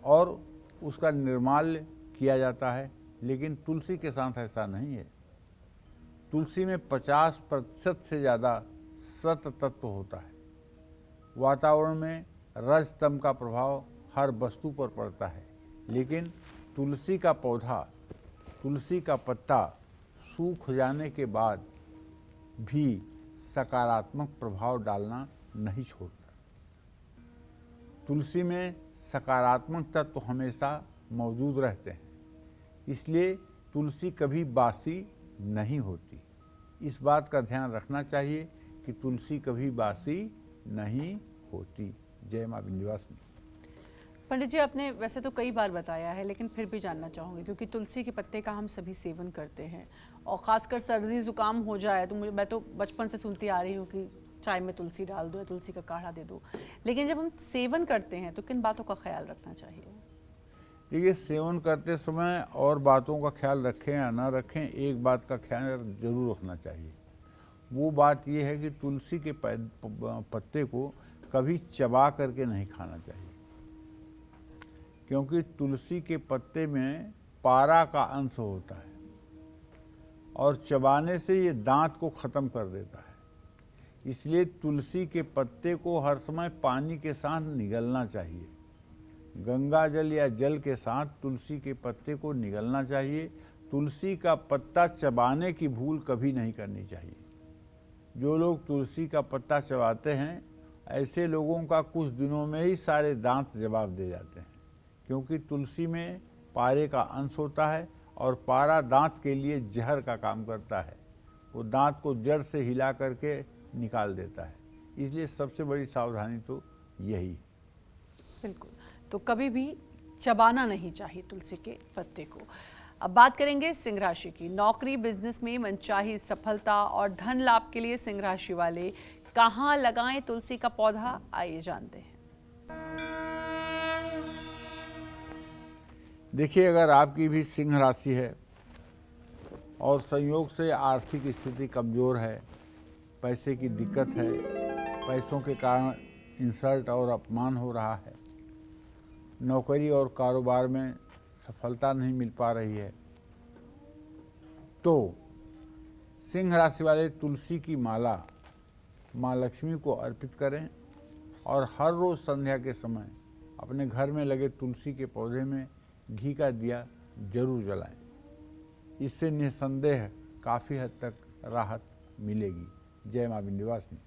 और उसका निर्माल्य किया जाता है, लेकिन तुलसी के साथ ऐसा नहीं है। तुलसी में 50% से ज़्यादा सत तत्व होता है। वातावरण में रज तम का प्रभाव हर वस्तु पर पड़ता है, लेकिन तुलसी का पौधा, तुलसी का पत्ता सूख जाने के बाद भी सकारात्मक प्रभाव डालना नहीं छोड़ता। तुलसी में सकारात्मक तत्व हमेशा मौजूद रहते हैं, इसलिए तुलसी कभी बासी नहीं होती। इस बात का ध्यान रखना चाहिए कि तुलसी कभी बासी नहीं होती। जय मां विंध्यवासिनी। पंडित जी, आपने वैसे तो कई बार बताया है, लेकिन फिर भी जानना चाहूँगी, क्योंकि तुलसी के पत्ते का हम सभी सेवन करते हैं और ख़ासकर सर्दी ज़ुकाम हो जाए तो मैं तो बचपन से सुनती आ रही हूँ कि चाय में तुलसी डाल दो या तुलसी का काढ़ा दे दो, लेकिन जब हम सेवन करते हैं तो किन बातों का ख्याल रखना चाहिए? देखिए, सेवन करते समय और बातों का ख्याल रखें या ना रखें, एक बात का ख्याल जरूर रखना चाहिए। वो बात ये है कि तुलसी के पत्ते को कभी चबा करके नहीं खाना चाहिए, क्योंकि तुलसी के पत्ते में पारा का अंश होता है और चबाने से ये दांत को ख़त्म कर देता है। इसलिए तुलसी के पत्ते को हर समय पानी के साथ निगलना चाहिए। गंगा जल या जल के साथ तुलसी के पत्ते को निगलना चाहिए। तुलसी का पत्ता चबाने की भूल कभी नहीं करनी चाहिए। जो लोग तुलसी का पत्ता चबाते हैं, ऐसे लोगों का कुछ दिनों में ही सारे दांत जवाब दे जाते हैं, क्योंकि तुलसी में पारे का अंश होता है और पारा दांत के लिए जहर का काम करता है। वो दांत को जड़ से हिला करके निकाल देता है। इसलिए सबसे बड़ी सावधानी तो यही है। बिल्कुल, तो कभी भी चबाना नहीं चाहिए तुलसी के पत्ते को। अब बात करेंगे सिंह राशि की। नौकरी, बिजनेस में मनचाही सफलता और धन लाभ के लिए सिंह राशि वाले कहाँ लगाएं तुलसी का पौधा, आइए जानते हैं। देखिए, अगर आपकी भी सिंह राशि है और संयोग से आर्थिक स्थिति कमज़ोर है, पैसे की दिक्कत है, पैसों के कारण इंसल्ट और अपमान हो रहा है, नौकरी और कारोबार में सफलता नहीं मिल पा रही है, तो सिंह राशि वाले तुलसी की माला माँ लक्ष्मी को अर्पित करें और हर रोज़ संध्या के समय अपने घर में लगे तुलसी के पौधे में घी का दिया जरूर जलाएं। इससे निसंदेह काफ़ी हद तक राहत मिलेगी। जय मां विंध्यवासिनी।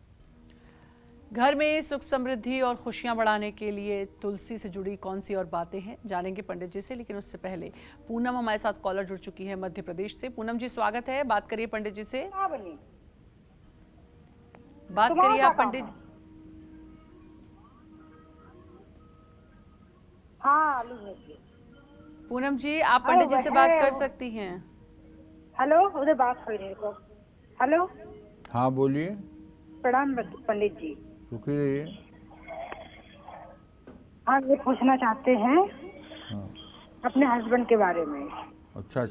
घर में सुख समृद्धि और खुशियां बढ़ाने के लिए तुलसी से जुड़ी कौन सी और बातें हैं, जानेंगे पंडित जी से। लेकिन उससे पहले पूनम हमारे साथ कॉलर जुड़ चुकी है मध्य प्रदेश से। पूनम जी, स्वागत है, बात करिए पंडित जी से। बात करिए आप पंडित। हाँ, पूनम जी, आप पंडित जी से बात कर सकती हैं। हेलो, उधर बात हो रही है। हेलो, हाँ बोलिए। प्रणाम पंडित जी। सुखी रहिए। हाँ, ये पूछना चाहते हैं हाँ। अपने हस्बैंड के बारे में। अच्छा,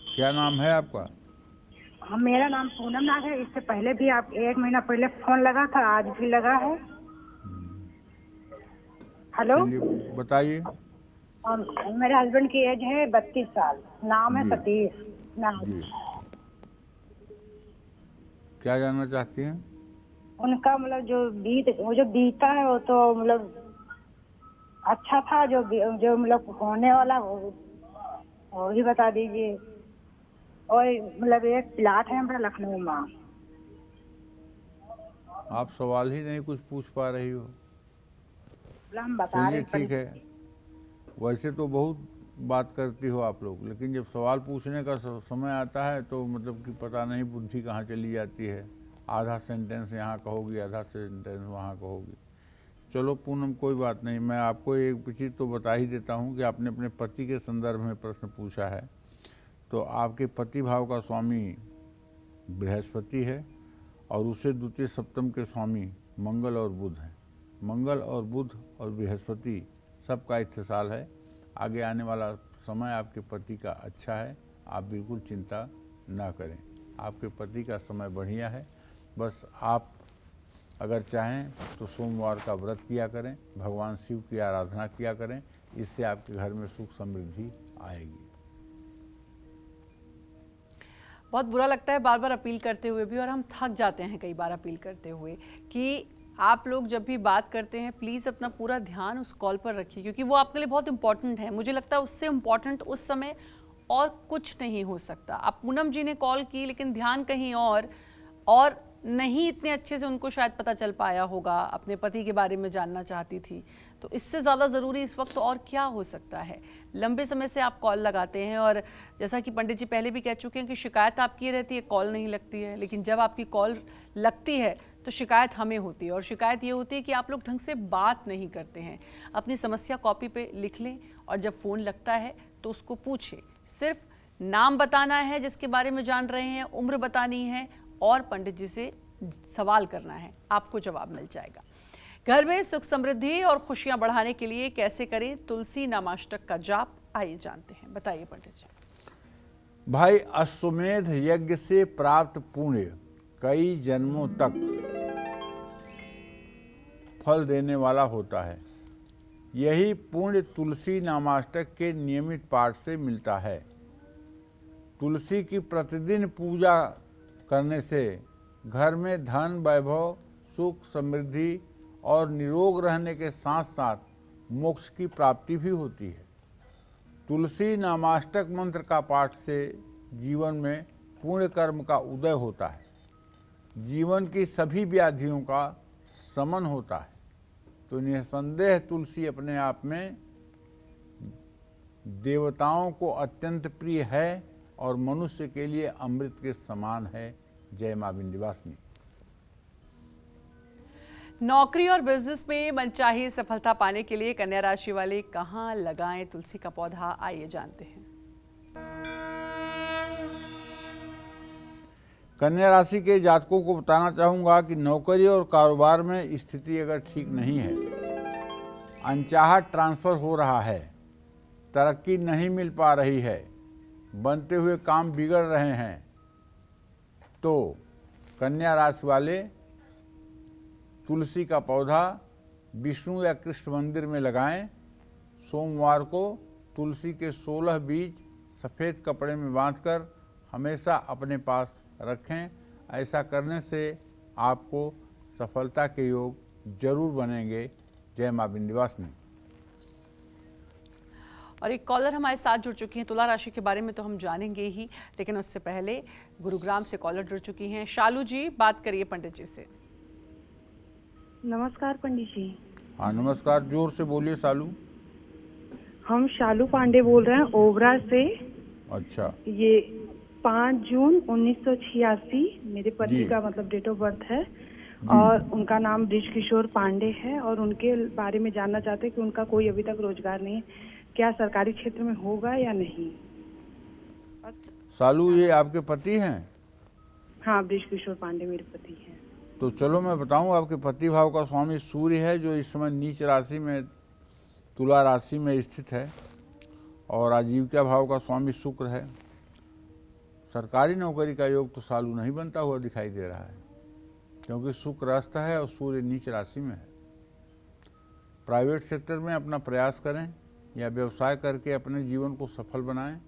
क्या नाम है आपका? हाँ, मेरा नाम पूनम नाग है। इससे पहले भी आप 1 महीना पहले फोन लगा था, आज भी लगा है। हेलो, चलिए बताइए। मेरे हस्बैंड की एज है 32 साल। नाम है जी। सतीश नाग। जी, क्या जानना चाहती हैं? उनका मतलब जो बीता है वो तो मतलब अच्छा था, जो मतलब होने वाला वो भी बता दीजिए। और मतलब एक प्लाट है हमारा लखनऊ में। आप सवाल ही नहीं कुछ पूछ पा रही हो। हम बता चलिए रहे ठीक है, वैसे तो बहुत बात करती हो आप लोग, लेकिन जब सवाल पूछने का समय आता है तो मतलब कि पता नहीं बुद्धि कहाँ चली जाती है। आधा सेंटेंस यहाँ कहोगी, आधा सेंटेंस वहाँ कहोगी। चलो पूनम, कोई बात नहीं। मैं आपको एक चीज़ तो बता ही देता हूँ कि आपने अपने पति के संदर्भ में प्रश्न पूछा है, तो आपके पति भाव का स्वामी बृहस्पति है और उसे द्वितीय सप्तम के स्वामी मंगल और बुध हैं। मंगल और बुध और बृहस्पति सबका इत्तेसाल है। आगे आने वाला समय आपके पति का अच्छा है, आप बिल्कुल चिंता ना करें। आपके पति का समय बढ़िया है। बस आप अगर चाहें तो सोमवार का व्रत किया करें, भगवान शिव की आराधना किया करें, इससे आपके घर में सुख समृद्धि आएगी। बहुत बुरा लगता है बार बार अपील करते हुए भी, और हम थक जाते हैं कई बार अपील करते हुए कि आप लोग जब भी बात करते हैं प्लीज़ अपना पूरा ध्यान उस कॉल पर रखिए, क्योंकि वो आपके लिए बहुत इंपॉर्टेंट है। मुझे लगता है उससे इम्पॉर्टेंट उस समय और कुछ नहीं हो सकता। अब पूनम जी ने कॉल की लेकिन ध्यान कहीं और नहीं इतने अच्छे से उनको शायद पता चल पाया होगा, अपने पति के बारे में जानना चाहती थी। तो इससे ज़्यादा ज़रूरी इस वक्त और क्या हो सकता है। लंबे समय से आप कॉल लगाते हैं और जैसा कि पंडित जी पहले भी कह चुके हैं कि शिकायत आपकी ये रहती है, कॉल नहीं लगती है, लेकिन जब आपकी कॉल लगती है तो शिकायत हमें होती है, और शिकायत ये होती है कि आप लोग ढंग से बात नहीं करते हैं। अपनी समस्या कॉपी पे लिख लें और जब फ़ोन लगता है तो उसको पूछें। सिर्फ नाम बताना है जिसके बारे में जान रहे हैं, उम्र बतानी है और पंडित जी से सवाल करना है, आपको जवाब मिल जाएगा। घर में सुख समृद्धि और खुशियां बढ़ाने के लिए कैसे करें तुलसी नामाष्टक का जाप, आइए जानते हैं। बताइए पंडित जी। भाई, अश्वमेध यज्ञ से प्राप्त पुण्य कई जन्मों तक फल देने वाला होता है। यही पुण्य तुलसी नामाष्टक के नियमित पाठ से मिलता है। तुलसी की प्रतिदिन पूजा करने से घर में धन, वैभव, सुख, समृद्धि और निरोग रहने के साथ साथ मोक्ष की प्राप्ति भी होती है। तुलसी नामाष्टक मंत्र का पाठ से जीवन में पुण्य कर्म का उदय होता है। जीवन की सभी व्याधियों का शमन होता है। तो निसंदेह तुलसी अपने आप में देवताओं को अत्यंत प्रिय है और मनुष्य के लिए अमृत के समान है। जय मां विंध्यवासिनी। नौकरी और बिजनेस में मनचाही सफलता पाने के लिए कन्या राशि वाले कहां लगाएं तुलसी का पौधा, आइए जानते हैं। कन्या राशि के जातकों को बताना चाहूँगा कि नौकरी और कारोबार में स्थिति अगर ठीक नहीं है, अनचाहा ट्रांसफ़र हो रहा है, तरक्की नहीं मिल पा रही है, बनते हुए काम बिगड़ रहे हैं, तो कन्या राशि वाले तुलसी का पौधा विष्णु या कृष्ण मंदिर में लगाएं। सोमवार को तुलसी के 16 बीज सफ़ेद कपड़े में बांधकर हमेशा अपने पास रखें। ऐसा करने से आपको सफलता के योग जरूर बनेंगे। जय मां विंध्यवासिनी। और एक कॉलर हमारे साथ जुड़ चुकी हैं। तुला राशि के बारे में तो हम जानेंगे ही, लेकिन उससे पहले गुरुग्राम से कॉलर जुड़ चुकी हैं। शालू जी, बात करिए पंडित जी से। नमस्कार पंडित जी। हाँ नमस्कार, जोर से बोलिए शालू। हम शालू पांडे बोल रहे हैं ओबरा से। अच्छा। ये 5 जून 1986 मेरे पति जी। का मतलब डेट ऑफ बर्थ है और उनका नाम बृजकिशोर पांडे है और उनके बारे में जानना चाहते हैं कि उनका कोई अभी तक रोजगार नहीं है, क्या सरकारी क्षेत्र में होगा या नहीं। शालू, ये आपके पति हैं? हाँ, बृजकिशोर पांडे मेरे पति हैं। तो चलो मैं बताऊं, आपके पति भाव का स्वामी सूर्य है जो इस समय नीच राशि में तुला राशि में स्थित है, और आजीविका भाव का स्वामी शुक्र है। सरकारी नौकरी का योग तो शालू नहीं बनता हुआ दिखाई दे रहा है, क्योंकि शुक्र अस्त है और सूर्य नीच राशि में है। प्राइवेट सेक्टर में अपना प्रयास करें या व्यवसाय करके अपने जीवन को सफल बनाएं,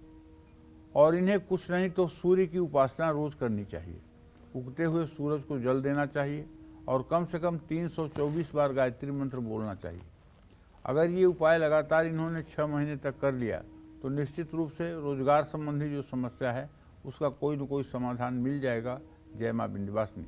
और इन्हें कुछ नहीं तो सूर्य की उपासना रोज करनी चाहिए। उगते हुए सूरज को जल देना चाहिए और कम से कम 324 बार गायत्री मंत्र बोलना चाहिए। अगर ये उपाय लगातार इन्होंने 6 महीने तक कर लिया तो निश्चित रूप से रोजगार संबंधी जो समस्या है उसका कोई न कोई समाधान मिल जाएगा। जय मां विंध्यवासिनी।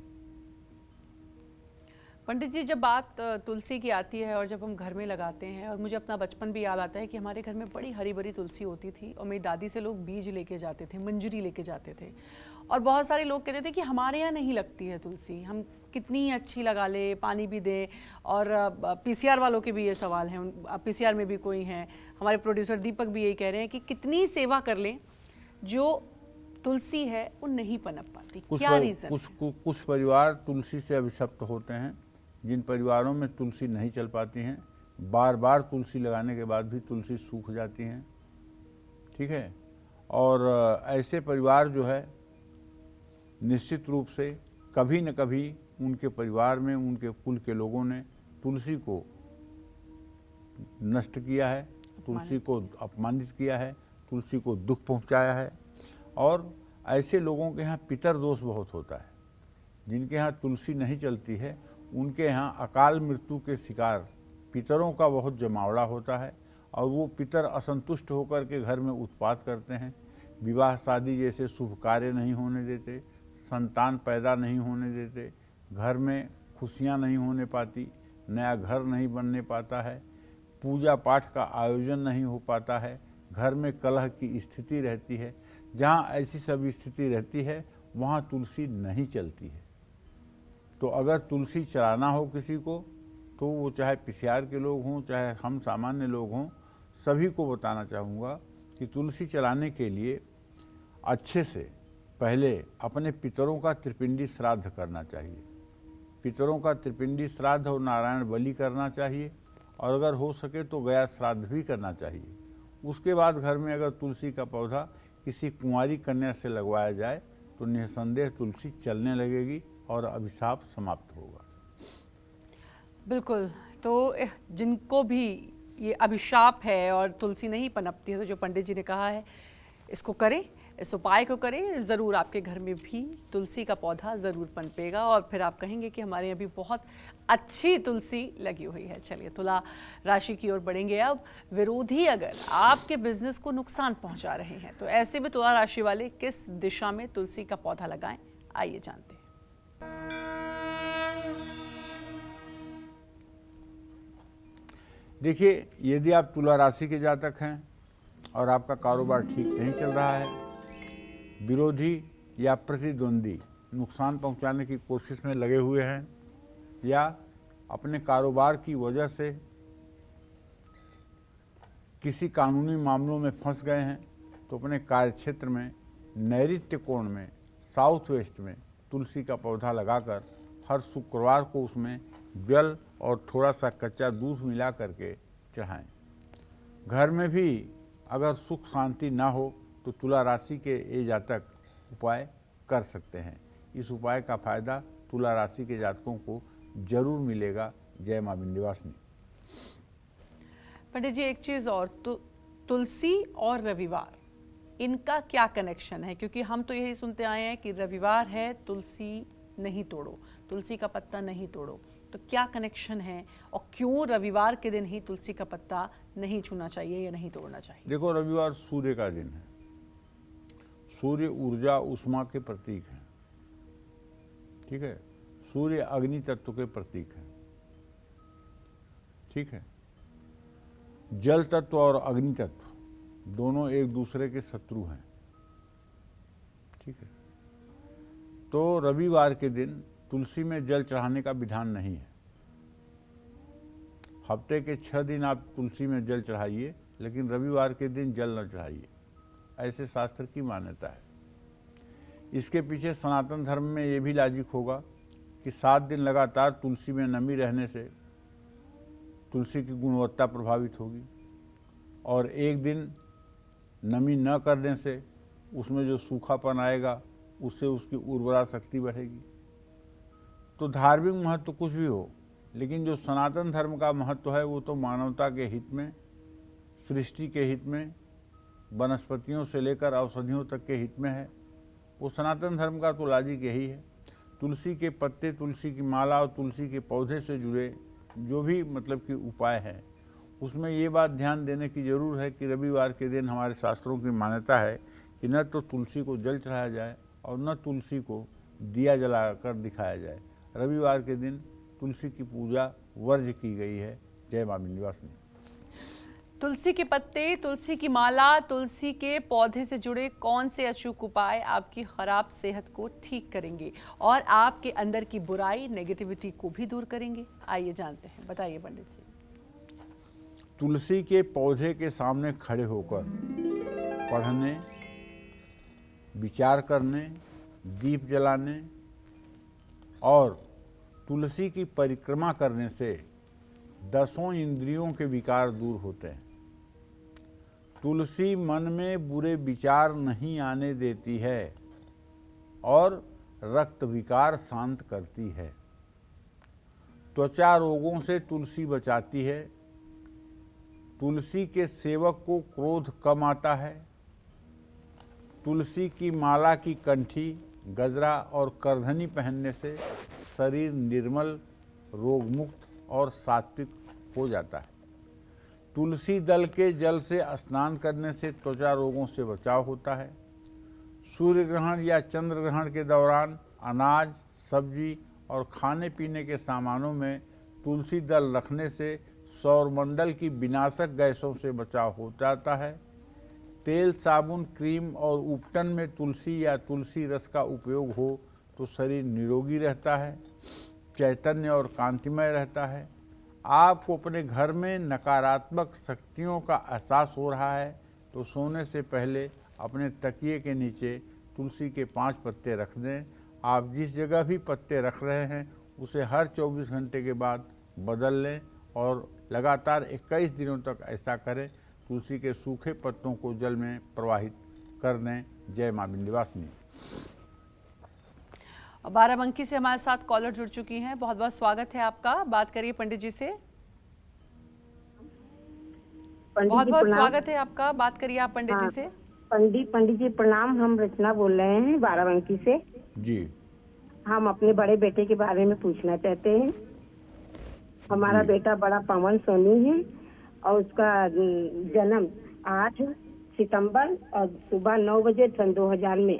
पंडित जी, जब बात तुलसी की आती है और जब हम घर में लगाते हैं, और मुझे अपना बचपन भी याद आता है कि हमारे घर में बड़ी हरी भरी तुलसी होती थी और मेरी दादी से लोग बीज लेके जाते थे, मंजरी लेके जाते थे, और बहुत सारे लोग कहते थे कि हमारे यहाँ नहीं लगती है तुलसी, हम कितनी अच्छी लगा ले, पानी भी दें। और पीसीआर वालों के भी ये सवाल हैं, पीसीआर में भी कोई हैं, हमारे प्रोड्यूसर दीपक भी यही कह रहे हैं कि कितनी सेवा कर लें, जो तुलसी है वो नहीं पनप पाती। क्या रीजन? कुछ परिवार तुलसी से अभिशप्त होते हैं। जिन परिवारों में तुलसी नहीं चल पाती हैं, बार बार तुलसी लगाने के बाद भी तुलसी सूख जाती हैं, ठीक है। और ऐसे परिवार जो है निश्चित रूप से कभी न कभी उनके परिवार में, उनके कुल के लोगों ने तुलसी को नष्ट किया है, तुलसी को अपमानित किया है, तुलसी को दुख पहुंचाया है। और ऐसे लोगों के यहाँ पितर दोष बहुत होता है। जिनके यहाँ तुलसी नहीं चलती है उनके यहाँ अकाल मृत्यु के शिकार पितरों का बहुत जमावड़ा होता है, और वो पितर असंतुष्ट होकर के घर में उत्पात करते हैं। विवाह शादी जैसे शुभ कार्य नहीं होने देते, संतान पैदा नहीं होने देते, घर में खुशियाँ नहीं होने पाती, नया घर नहीं बनने पाता है, पूजा पाठ का आयोजन नहीं हो पाता है, घर में कलह की स्थिति रहती है। जहाँ ऐसी सब स्थिति रहती है वहाँ तुलसी नहीं चलती है। तो अगर तुलसी चलाना हो किसी को तो वो चाहे पिसियार के लोग हों, चाहे हम सामान्य लोग हों, सभी को बताना चाहूँगा कि तुलसी चलाने के लिए अच्छे से पहले अपने पितरों का त्रिपिंडी श्राद्ध करना चाहिए। पितरों का त्रिपिंडी श्राद्ध और नारायण बलि करना चाहिए, और अगर हो सके तो गया श्राद्ध भी करना चाहिए। उसके बाद घर में अगर तुलसी का पौधा किसी कुंवारी कन्या से लगवाया जाए तो निसंदेह तुलसी चलने लगेगी और अभिशाप समाप्त होगा। बिल्कुल। तो जिनको भी ये अभिशाप है और तुलसी नहीं पनपती है, तो जो पंडित जी ने कहा है इसको करें, इस उपाय को करें, ज़रूर आपके घर में भी तुलसी का पौधा ज़रूर पनपेगा और फिर आप कहेंगे कि हमारे यहाँ भी बहुत अच्छी तुलसी लगी हुई है। चलिए तुला राशि की ओर बढ़ेंगे अब। विरोधी अगर आपके बिजनेस को नुकसान पहुंचा रहे हैं तो ऐसे में तुला राशि वाले किस दिशा में तुलसी का पौधा लगाएं, आइए जानते हैं। देखिए, यदि आप तुला राशि के जातक हैं और आपका कारोबार ठीक नहीं चल रहा है, विरोधी या प्रतिद्वंदी नुकसान पहुंचाने की कोशिश में लगे हुए हैं, या अपने कारोबार की वजह से किसी कानूनी मामलों में फंस गए हैं, तो अपने कार्यक्षेत्र में नैऋत्य कोण में साउथ वेस्ट में तुलसी का पौधा लगाकर हर शुक्रवार को उसमें जल और थोड़ा सा कच्चा दूध मिला करके चढ़ाएं। घर में भी अगर सुख शांति ना हो तो तुला राशि के ये जातक उपाय कर सकते हैं। इस उपाय का फायदा तुला राशि के जातकों को जरूर मिलेगा। जय मां विंध्यवासिनी। पंडित जी, एक चीज़ और, तुलसी और रविवार, इनका क्या कनेक्शन है? क्योंकि हम तो यही सुनते आए हैं कि रविवार है तुलसी नहीं तोड़ो, तुलसी का पत्ता नहीं तोड़ो, तो क्या कनेक्शन है और क्यों रविवार के दिन ही तुलसी का पत्ता नहीं छूना चाहिए या नहीं तोड़ना चाहिए? देखो, रविवार सूर्य का दिन है। सूर्य ऊर्जा उष्मा के प्रतीक है, ठीक है। सूर्य अग्नि तत्व के प्रतीक है, ठीक है। जल तत्व और अग्नि तत्व दोनों एक दूसरे के शत्रु हैं, ठीक है। तो रविवार के दिन तुलसी में जल चढ़ाने का विधान नहीं है। हफ्ते के 6 दिन आप तुलसी में जल चढ़ाइए, लेकिन रविवार के दिन जल न चढ़ाइए, ऐसे शास्त्र की मान्यता है। इसके पीछे सनातन धर्म में ये भी लॉजिक होगा कि 7 दिन लगातार तुलसी में नमी रहने से तुलसी की गुणवत्ता प्रभावित होगी, और एक दिन नमी न करने से उसमें जो सूखापन आएगा उससे उसकी उर्वरा शक्ति बढ़ेगी। तो धार्मिक महत्व कुछ भी हो, लेकिन जो सनातन धर्म का महत्व है वो तो मानवता के हित में, सृष्टि के हित में, वनस्पतियों से लेकर औषधियों तक के हित में है। वो सनातन धर्म का तो लॉजिक यही है। तुलसी के पत्ते, तुलसी की माला और तुलसी के पौधे से जुड़े जो भी मतलब कि उपाय है, उसमें ये बात ध्यान देने की ज़रूर है कि रविवार के दिन हमारे शास्त्रों की मान्यता है कि न तो तुलसी को जल चढ़ाया जाए और न तुलसी को दिया जलाकर दिखाया जाए। रविवार के दिन तुलसी की पूजा वर्ज्य की गई है। जय मां विंध्यवासिनी। तुलसी के पत्ते, तुलसी की माला, तुलसी के पौधे से जुड़े कौन से अचूक उपाय आपकी खराब सेहत को ठीक करेंगे और आपके अंदर की बुराई, नेगेटिविटी को भी दूर करेंगे? आइए जानते हैं, बताइए पंडित जी। तुलसी के पौधे के सामने खड़े होकर पढ़ने, विचार करने, दीप जलाने और तुलसी की परिक्रमा करने से 10 इंद्रियों के विकार दूर होते हैं। तुलसी मन में बुरे विचार नहीं आने देती है और रक्त विकार शांत करती है। त्वचा रोगों से तुलसी बचाती है। तुलसी के सेवक को क्रोध कम आता है। तुलसी की माला की कंठी, गजरा और करधनी पहनने से शरीर निर्मल, रोगमुक्त और सात्विक हो जाता है। तुलसी दल के जल से स्नान करने से त्वचा रोगों से बचाव होता है। सूर्य ग्रहण या चंद्र ग्रहण के दौरान अनाज, सब्जी और खाने पीने के सामानों में तुलसी दल रखने से सौरमंडल की विनाशक गैसों से बचाव हो जाता है। तेल, साबुन, क्रीम और उपटन में तुलसी या तुलसी रस का उपयोग हो तो शरीर निरोगी रहता है, चैतन्य और कांतिमय रहता है। आपको अपने घर में नकारात्मक शक्तियों का एहसास हो रहा है तो सोने से पहले अपने तकिए के नीचे तुलसी के 5 पत्ते रख दें। आप जिस जगह भी पत्ते रख रहे हैं उसे हर 24 घंटे के बाद बदल लें और लगातार 21 दिनों तक ऐसा करें। तुलसी के सूखे पत्तों को जल में प्रवाहित कर दें। जय मां विंध्यवासिनी। बाराबंकी से हमारे साथ कॉलर जुड़ चुकी हैं। बहुत बहुत स्वागत है आपका। बात करिए पंडित जी से। बहुत बहुत स्वागत है आपका। बात करिए आप पंडित जी से। पंडित जी प्रणाम। हम रचना बोल रहे हैं बाराबंकी से जी। हम अपने बड़े बेटे के बारे में पूछना चाहते हैं। हमारा बेटा बड़ा पवन सोनी है और उसका जन्म 8 सितंबर और सुबह 9 बजे सन 2000 में,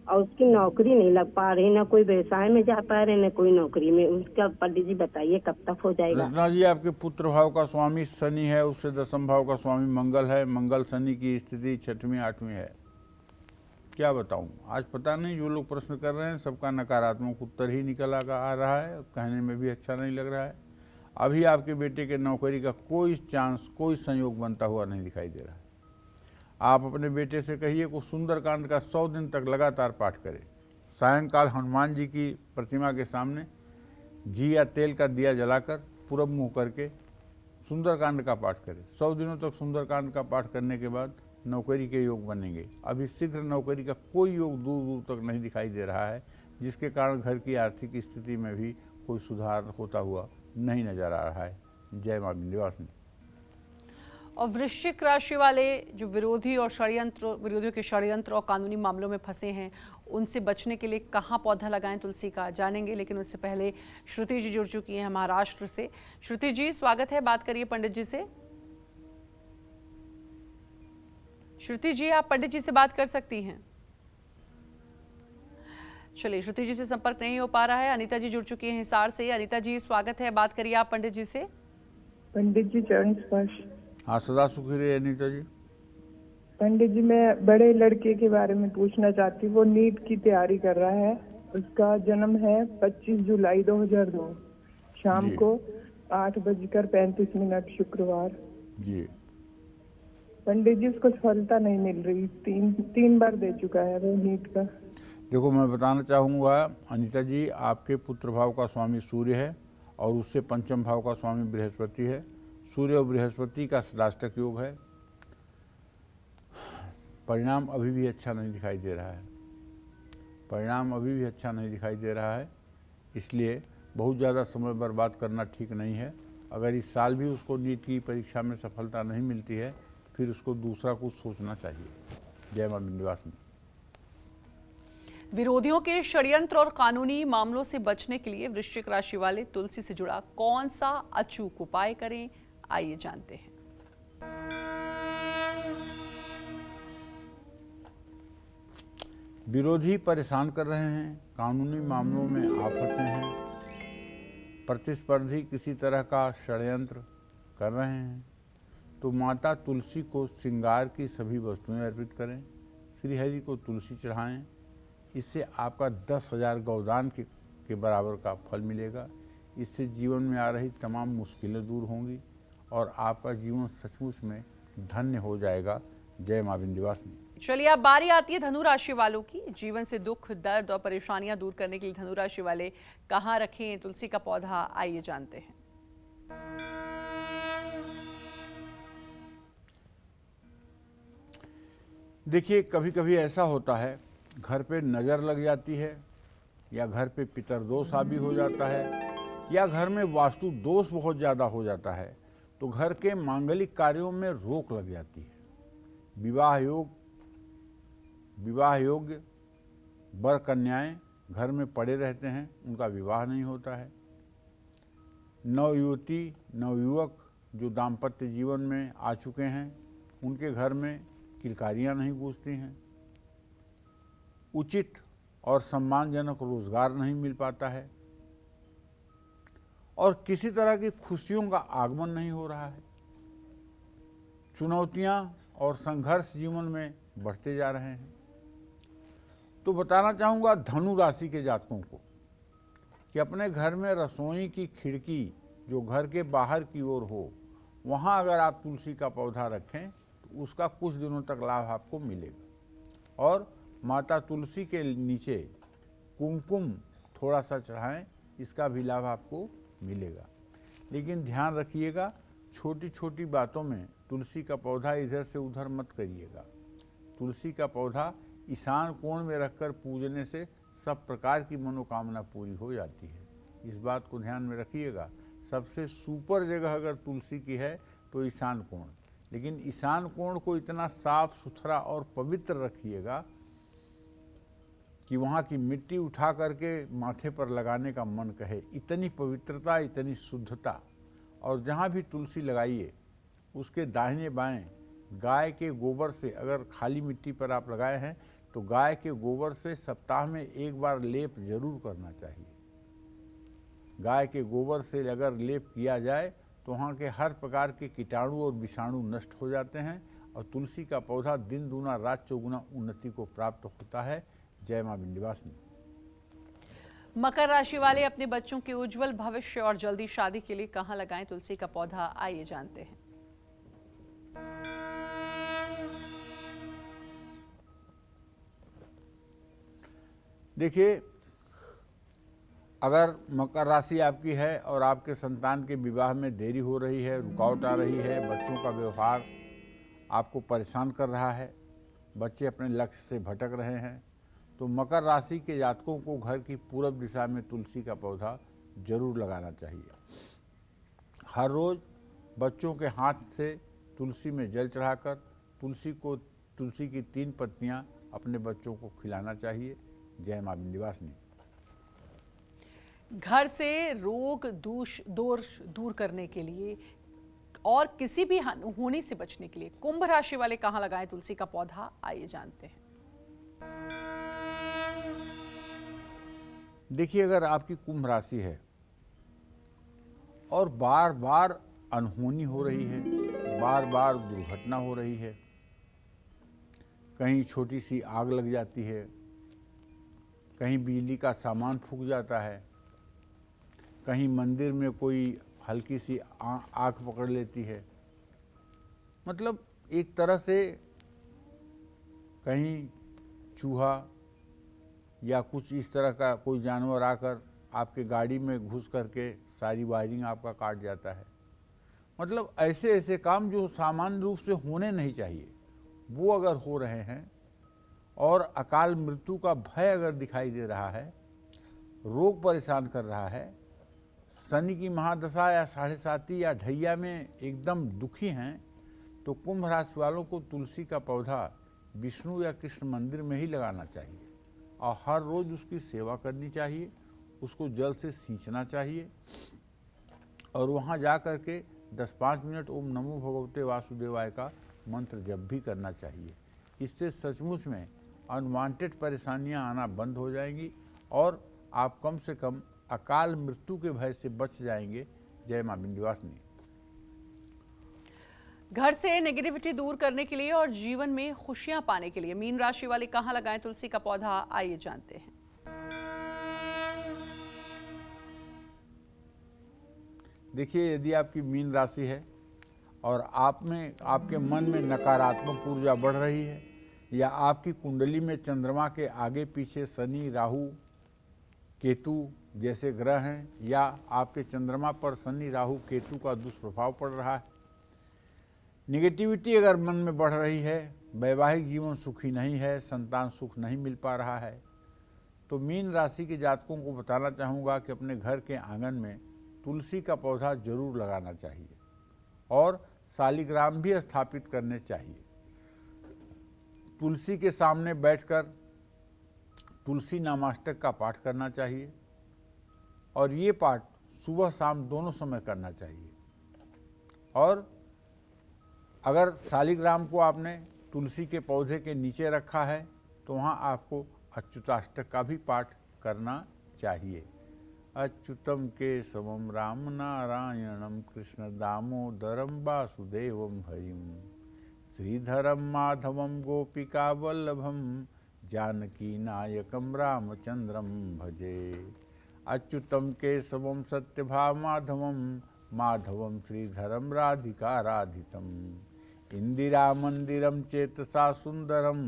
और उसकी नौकरी नहीं लग पा रही, ना कोई व्यवसाय में जा पा रहे, ना कोई नौकरी में। उसका पंडित जी बताइए कब तक हो जाएगा। रत्ना जी, आपके पुत्र भाव का स्वामी शनि है, उससे दशम भाव का स्वामी मंगल है। मंगल शनि की स्थिति 6वीं 8वीं है। क्या बताऊं, आज पता नहीं जो लोग प्रश्न कर रहे हैं सबका नकारात्मक उत्तर ही निकल आ रहा है। कहने में भी अच्छा नहीं लग रहा है। अभी आपके बेटे के नौकरी का कोई चांस, कोई संयोग बनता हुआ नहीं दिखाई दे रहा है। आप अपने बेटे से कहिए को सुंदरकांड का 100 दिन तक लगातार पाठ करें। सायंकाल हनुमान जी की प्रतिमा के सामने घी या तेल का दिया जलाकर पूरब मुँह करके सुंदरकांड का पाठ करें। 100 दिनों तक सुंदरकांड का पाठ करने के बाद नौकरी के योग बनेंगे। अभी शीघ्र नौकरी का कोई योग दूर दूर तक नहीं दिखाई दे रहा है, जिसके कारण घर की आर्थिक स्थिति में भी कोई सुधार होता हुआ नहीं नजर आ रहा है। जय मां विंध्यवासिनी। और वृश्चिक राशि वाले जो विरोधियों के षड्यंत्र और कानूनी मामलों में फंसे हैं, उनसे बचने के लिए कहाँ पौधा लगाएं तुलसी का, जानेंगे। लेकिन उससे पहले श्रुति जी जुड़ चुकी हैं महाराष्ट्र से। श्रुति जी स्वागत है। बात करिए पंडित जी से। श्रुति जी, आप पंडित जी से बात कर सकती हैं। चलिए, श्रुति जी से संपर्क नहीं हो पा रहा है। अनीता जी जुड़ चुकी हैं हिसार से। अनीता जी स्वागत है। बात करिए आप पंडित जी से। पंडित जी चरण स्पर्श। हाँ, सदा सुखी रहे अनीता जी। पंडित जी, मैं बड़े लड़के के बारे में पूछना चाहती हूँ। वो नीट की तैयारी कर रहा है। उसका जन्म है 25 जुलाई 2002, शाम जी। को 8:35 शुक्रवार। जी। पंडित जी, उसको सफलता नहीं मिल रही। तीन बार दे चुका है वो नीट का। देखो, मैं बताना चाहूँगा अनीता जी, आपके पुत्र भाव का स्वामी सूर्य है और उससे पंचम भाव का स्वामी बृहस्पति है। सूर्य और बृहस्पति का राष्ट्रक योग है। परिणाम अभी भी अच्छा नहीं दिखाई दे रहा है। परिणाम अभी भी अच्छा नहीं दिखाई दे रहा है। इसलिए बहुत ज़्यादा समय बर्बाद करना ठीक नहीं है। अगर इस साल भी उसको नीट की परीक्षा में सफलता नहीं मिलती है, फिर उसको दूसरा कुछ सोचना चाहिए। जय मां विंध्यवासिनी। विरोधियों के षड्यंत्र और कानूनी मामलों से बचने के लिए वृश्चिक राशि वाले तुलसी से जुड़ा कौन सा अचूक उपाय करें, आइए जानते हैं। विरोधी परेशान कर रहे हैं, कानूनी मामलों में आप फंसे हैं, प्रतिस्पर्धी किसी तरह का षड्यंत्र कर रहे हैं, तो माता तुलसी को श्रृंगार की सभी वस्तुएं अर्पित करें। श्री हरि को तुलसी चढ़ाएं। इससे आपका 10,000 गौदान के बराबर का फल मिलेगा। इससे जीवन में आ रही तमाम मुश्किलें दूर होंगी और आपका जीवन सचमुच में धन्य हो जाएगा। जय मां विंध्यवासिनी। चलिए, अब बारी आती है धनु राशि वालों की। जीवन से दुख, दर्द और परेशानियां दूर करने के लिए धनु राशि वाले कहाँ रखें तुलसी का पौधा, आइए जानते हैं। देखिए, कभी कभी ऐसा होता है, घर पे नज़र लग जाती है, या घर पे पितरदोष हावी हो जाता है, या घर में वास्तु दोष बहुत ज़्यादा हो जाता है, तो घर के मांगलिक कार्यों में रोक लग जाती है। विवाह योग्य वर कन्याएं घर में पड़े रहते हैं, उनका विवाह नहीं होता है। नवयुवती नवयुवक जो दाम्पत्य जीवन में आ चुके हैं, उनके घर में किलकारियां नहीं गूंजती हैं। उचित और सम्मानजनक रोजगार नहीं मिल पाता है, और किसी तरह की खुशियों का आगमन नहीं हो रहा है। चुनौतियां और संघर्ष जीवन में बढ़ते जा रहे हैं। तो बताना चाहूँगा धनु राशि के जातकों को कि अपने घर में रसोई की खिड़की जो घर के बाहर की ओर हो, वहाँ अगर आप तुलसी का पौधा रखें तो उसका कुछ दिनों तक लाभ आपको मिलेगा। और माता तुलसी के नीचे कुमकुम थोड़ा सा चढ़ाएं, इसका भी लाभ आपको मिलेगा। लेकिन ध्यान रखिएगा, छोटी छोटी बातों में तुलसी का पौधा इधर से उधर मत करिएगा। तुलसी का पौधा ईशान कोण में रखकर पूजने से सब प्रकार की मनोकामना पूरी हो जाती है। इस बात को ध्यान में रखिएगा। सबसे सुपर जगह अगर तुलसी की है तो ईशान कोण, लेकिन ईशान कोण को इतना साफ सुथरा और पवित्र रखिएगा कि वहाँ की मिट्टी उठा करके माथे पर लगाने का मन कहे। इतनी पवित्रता, इतनी शुद्धता। और जहाँ भी तुलसी लगाइए उसके दाहिने बाएं गाय के गोबर से, अगर खाली मिट्टी पर आप लगाए हैं तो गाय के गोबर से सप्ताह में एक बार लेप जरूर करना चाहिए। गाय के गोबर से अगर लेप किया जाए तो वहाँ के हर प्रकार के कीटाणु और विषाणु नष्ट हो जाते हैं, और तुलसी का पौधा दिन दूना रात चौगुना उन्नति को प्राप्त होता है। जय मां विंध्यवासिनी। मकर राशि वाले अपने बच्चों के उज्जवल भविष्य और जल्दी शादी के लिए कहां लगाएं तुलसी का पौधा, आइए जानते हैं। देखिए, अगर मकर राशि आपकी है और आपके संतान के विवाह में देरी हो रही है, रुकावट आ रही है, बच्चों का व्यवहार आपको परेशान कर रहा है, बच्चे अपने लक्ष्य से भटक रहे हैं, तो मकर राशि के जातकों को घर की पूरब दिशा में तुलसी का पौधा जरूर लगाना चाहिए। हर रोज़ बच्चों के हाथ से तुलसी में जल चढ़ाकर तुलसी की 3 पत्तियां अपने बच्चों को खिलाना चाहिए। जय मां विंध्यवासिनी। घर से रोग दोष दूर करने के लिए और किसी भी हानि से बचने के लिए कुंभ राशि वाले कहां लगाएं तुलसी का पौधा, आइए जानते हैं। देखिए, अगर आपकी कुंभ राशि है और बार बार अनहोनी हो रही है, बार बार दुर्घटना हो रही है, कहीं छोटी सी आग लग जाती है, कहीं बिजली का सामान फूक जाता है, कहीं मंदिर में कोई हल्की सी आग पकड़ लेती है, मतलब एक तरह से कहीं चूहा या कुछ इस तरह का कोई जानवर आकर आपके गाड़ी में घुस करके सारी वायरिंग आपका काट जाता है। मतलब ऐसे ऐसे काम जो सामान्य रूप से होने नहीं चाहिए, वो अगर हो रहे हैं, और अकाल मृत्यु का भय अगर दिखाई दे रहा है, रोग परेशान कर रहा है, शनि की महादशा या 7.5 या ढैया में एकदम दुखी हैं, तो कुंभ राशि वालों को तुलसी का पौधा विष्णु या कृष्ण मंदिर में ही लगाना चाहिए, और हर रोज़ उसकी सेवा करनी चाहिए, उसको जल से सींचना चाहिए, और वहाँ जा कर के 10-5 मिनट ओम नमो भगवते वासुदेवाय का मंत्र जप भी करना चाहिए। इससे सचमुच में अनवांटेड परेशानियां आना बंद हो जाएंगी और आप कम से कम अकाल मृत्यु के भय से बच जाएंगे। जय मां विंध्यवासिनी। घर से नेगेटिविटी दूर करने के लिए और जीवन में खुशियां पाने के लिए मीन राशि वाले कहां लगाएं तुलसी का पौधा, आइए जानते हैं। देखिए, यदि आपकी मीन राशि है और आपके मन में नकारात्मक ऊर्जा बढ़ रही है, या आपकी कुंडली में चंद्रमा के आगे पीछे शनि, राहु, केतु जैसे ग्रह हैं, या आपके चंद्रमा पर शनि, राहु, केतु का दुष्प्रभाव पड़ रहा है, निगेटिविटी अगर मन में बढ़ रही है, वैवाहिक जीवन सुखी नहीं है, संतान सुख नहीं मिल पा रहा है, तो मीन राशि के जातकों को बताना चाहूँगा कि अपने घर के आंगन में तुलसी का पौधा जरूर लगाना चाहिए और शालिग्राम भी स्थापित करने चाहिए। तुलसी के सामने बैठकर तुलसी नामाष्टक का पाठ करना चाहिए और ये पाठ सुबह शाम दोनों समय करना चाहिए। और अगर शालिग्राम को आपने तुलसी के पौधे के नीचे रखा है तो वहाँ आपको अच्युताष्टक का भी पाठ करना चाहिए। अच्युतम केशवम राम नारायणम कृष्ण दामोदरम वासुदेवम हरिम श्रीधरम माधवम गोपिका वल्लभम जानकी नायकम रामचंद्रम भजे। अच्युतम केशवम सत्यभामा माधवम माधवम श्रीधरम राधिका राधितम इंदिरा मंदिरम चेतसा सुंदरम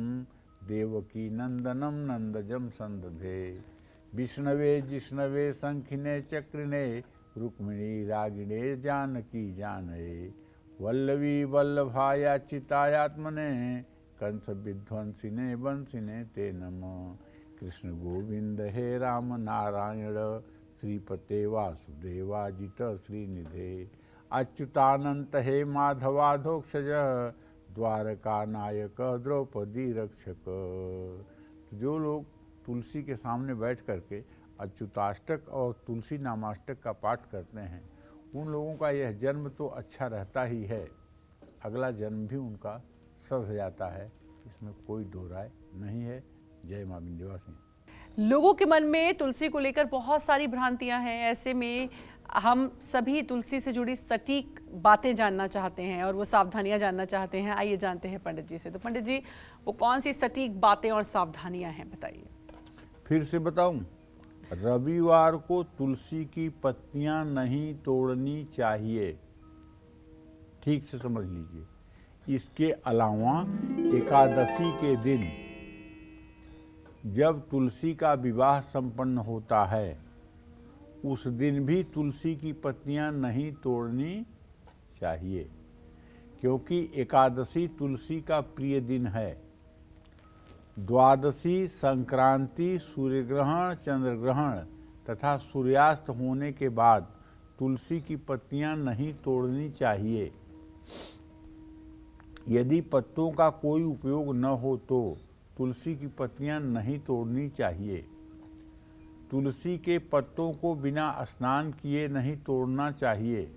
देवकी नंदनम नंदजम संदधे विष्णवे जिष्णवे शंखिने चक्रिणे रुक्मिणी रागिणे जानकी जानये वल्लवी वल्लभाया चितायात्मने कंस विध्वंसिने बंसिने ते नमः। कृष्ण गोविंद हे राम नारायण श्रीपते वासुदेवाजित श्रीनिधे अच्युतानंत हे माधवाधोक्षज द्वारका नायक द्रौपदी रक्षक। तो जो लोग तुलसी के सामने बैठ करके अच्युताष्टक और तुलसी नामाष्टक का पाठ करते हैं उन लोगों का यह जन्म तो अच्छा रहता ही है, अगला जन्म भी उनका सध जाता है, इसमें कोई दो राय नहीं है। जय मां विंध्यवासिनी। लोगों के मन में तुलसी को लेकर बहुत सारी भ्रांतियां हैं। ऐसे में हम सभी तुलसी से जुड़ी सटीक बातें जानना चाहते हैं और वो सावधानियां जानना चाहते हैं। आइए जानते हैं पंडित जी से। तो पंडित जी, वो कौन सी सटीक बातें और सावधानियां हैं, बताइए। फिर से बताऊं, रविवार को तुलसी की पत्तियां नहीं तोड़नी चाहिए, ठीक से समझ लीजिए। इसके अलावा एकादशी के दिन जब तुलसी का विवाह संपन्न होता है उस दिन भी तुलसी की पत्तियां नहीं तोड़नी चाहिए, क्योंकि एकादशी तुलसी का प्रिय दिन है। द्वादशी, संक्रांति, सूर्यग्रहण, चंद्रग्रहण तथा सूर्यास्त होने के बाद तुलसी की पत्तियां नहीं तोड़नी चाहिए। यदि पत्तों का कोई उपयोग न हो तो तुलसी की पत्तियां नहीं तोड़नी चाहिए। तुलसी के पत्तों को बिना स्नान किए नहीं तोड़ना चाहिए।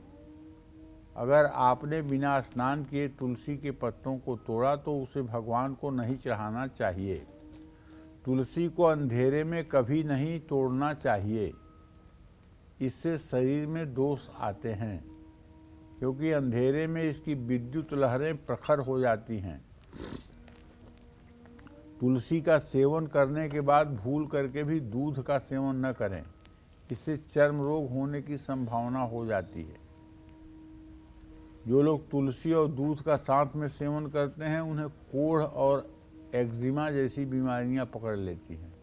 अगर आपने बिना स्नान किए तुलसी के पत्तों को तोड़ा तो उसे भगवान को नहीं चढ़ाना चाहिए। तुलसी को अंधेरे में कभी नहीं तोड़ना चाहिए, इससे शरीर में दोष आते हैं, क्योंकि अंधेरे में इसकी विद्युत लहरें प्रखर हो जाती हैं। तुलसी का सेवन करने के बाद भूल करके भी दूध का सेवन न करें, इससे चर्म रोग होने की संभावना हो जाती है। जो लोग तुलसी और दूध का साथ में सेवन करते हैं उन्हें कोढ़ और एक्जिमा जैसी बीमारियां पकड़ लेती हैं।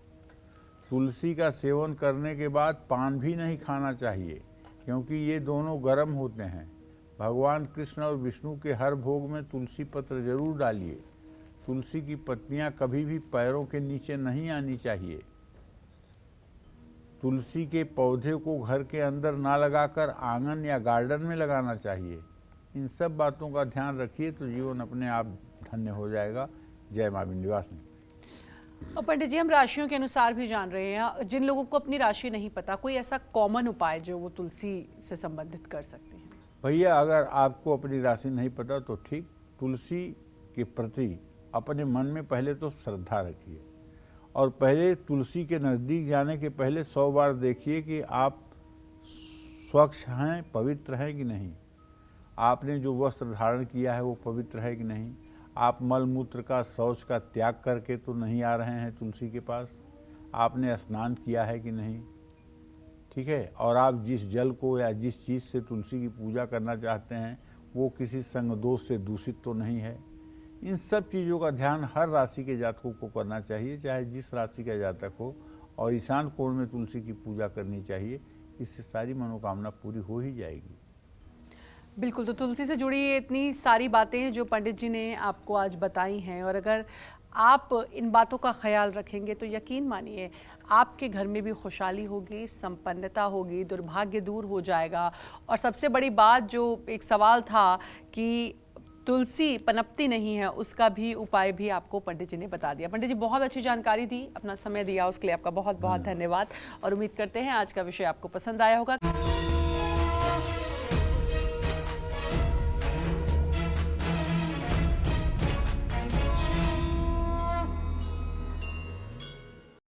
तुलसी का सेवन करने के बाद पान भी नहीं खाना चाहिए, क्योंकि ये दोनों गर्म होते हैं। भगवान कृष्ण और विष्णु के हर भोग में तुलसी पत्र जरूर डालिए। तुलसी की पत्तियां कभी भी पैरों के नीचे नहीं आनी चाहिए। तुलसी के पौधे को घर के अंदर ना लगाकर आंगन या गार्डन में लगाना चाहिए। इन सब बातों का ध्यान रखिए तो जीवन अपने आप धन्य हो जाएगा। जय मां विंध्यवासिनी। और पंडित जी, हम राशियों के अनुसार भी जान रहे हैं, जिन लोगों को अपनी राशि नहीं पता, कोई ऐसा कॉमन उपाय जो वो तुलसी से संबंधित कर सकते हैं? भैया, अगर आपको अपनी राशि नहीं पता तो ठीक, तुलसी के प्रति अपने मन में पहले तो श्रद्धा रखिए और पहले तुलसी के नज़दीक जाने के पहले 100 बार देखिए कि आप स्वच्छ हैं, पवित्र हैं कि नहीं। आपने जो वस्त्र धारण किया है वो पवित्र है कि नहीं। आप मल मूत्र का, शौच का त्याग करके तो नहीं आ रहे हैं तुलसी के पास। आपने स्नान किया है कि नहीं, ठीक है। और आप जिस जल को या जिस चीज़ से तुलसी की पूजा करना चाहते हैं वो किसी संग दोष से दूषित तो नहीं है। इन सब चीज़ों का ध्यान हर राशि के जातकों को करना चाहिए, चाहे जिस राशि का जातक हो, और ईशान कोण में तुलसी की पूजा करनी चाहिए। इससे सारी मनोकामना पूरी हो ही जाएगी। बिल्कुल, तो तुलसी से जुड़ी ये इतनी सारी बातें हैं जो पंडित जी ने आपको आज बताई हैं, और अगर आप इन बातों का ख्याल रखेंगे तो यकीन मानिए आपके घर में भी खुशहाली होगी, संपन्नता होगी, दुर्भाग्य दूर हो जाएगा। और सबसे बड़ी बात, जो एक सवाल था कि तुलसी पनपती नहीं है, उसका भी उपाय भी आपको पंडित जी ने बता दिया। पंडित जी बहुत अच्छी जानकारी दी, अपना समय दिया, उसके लिए आपका बहुत बहुत धन्यवाद, और उम्मीद करते हैं आज का विषय आपको पसंद आया होगा।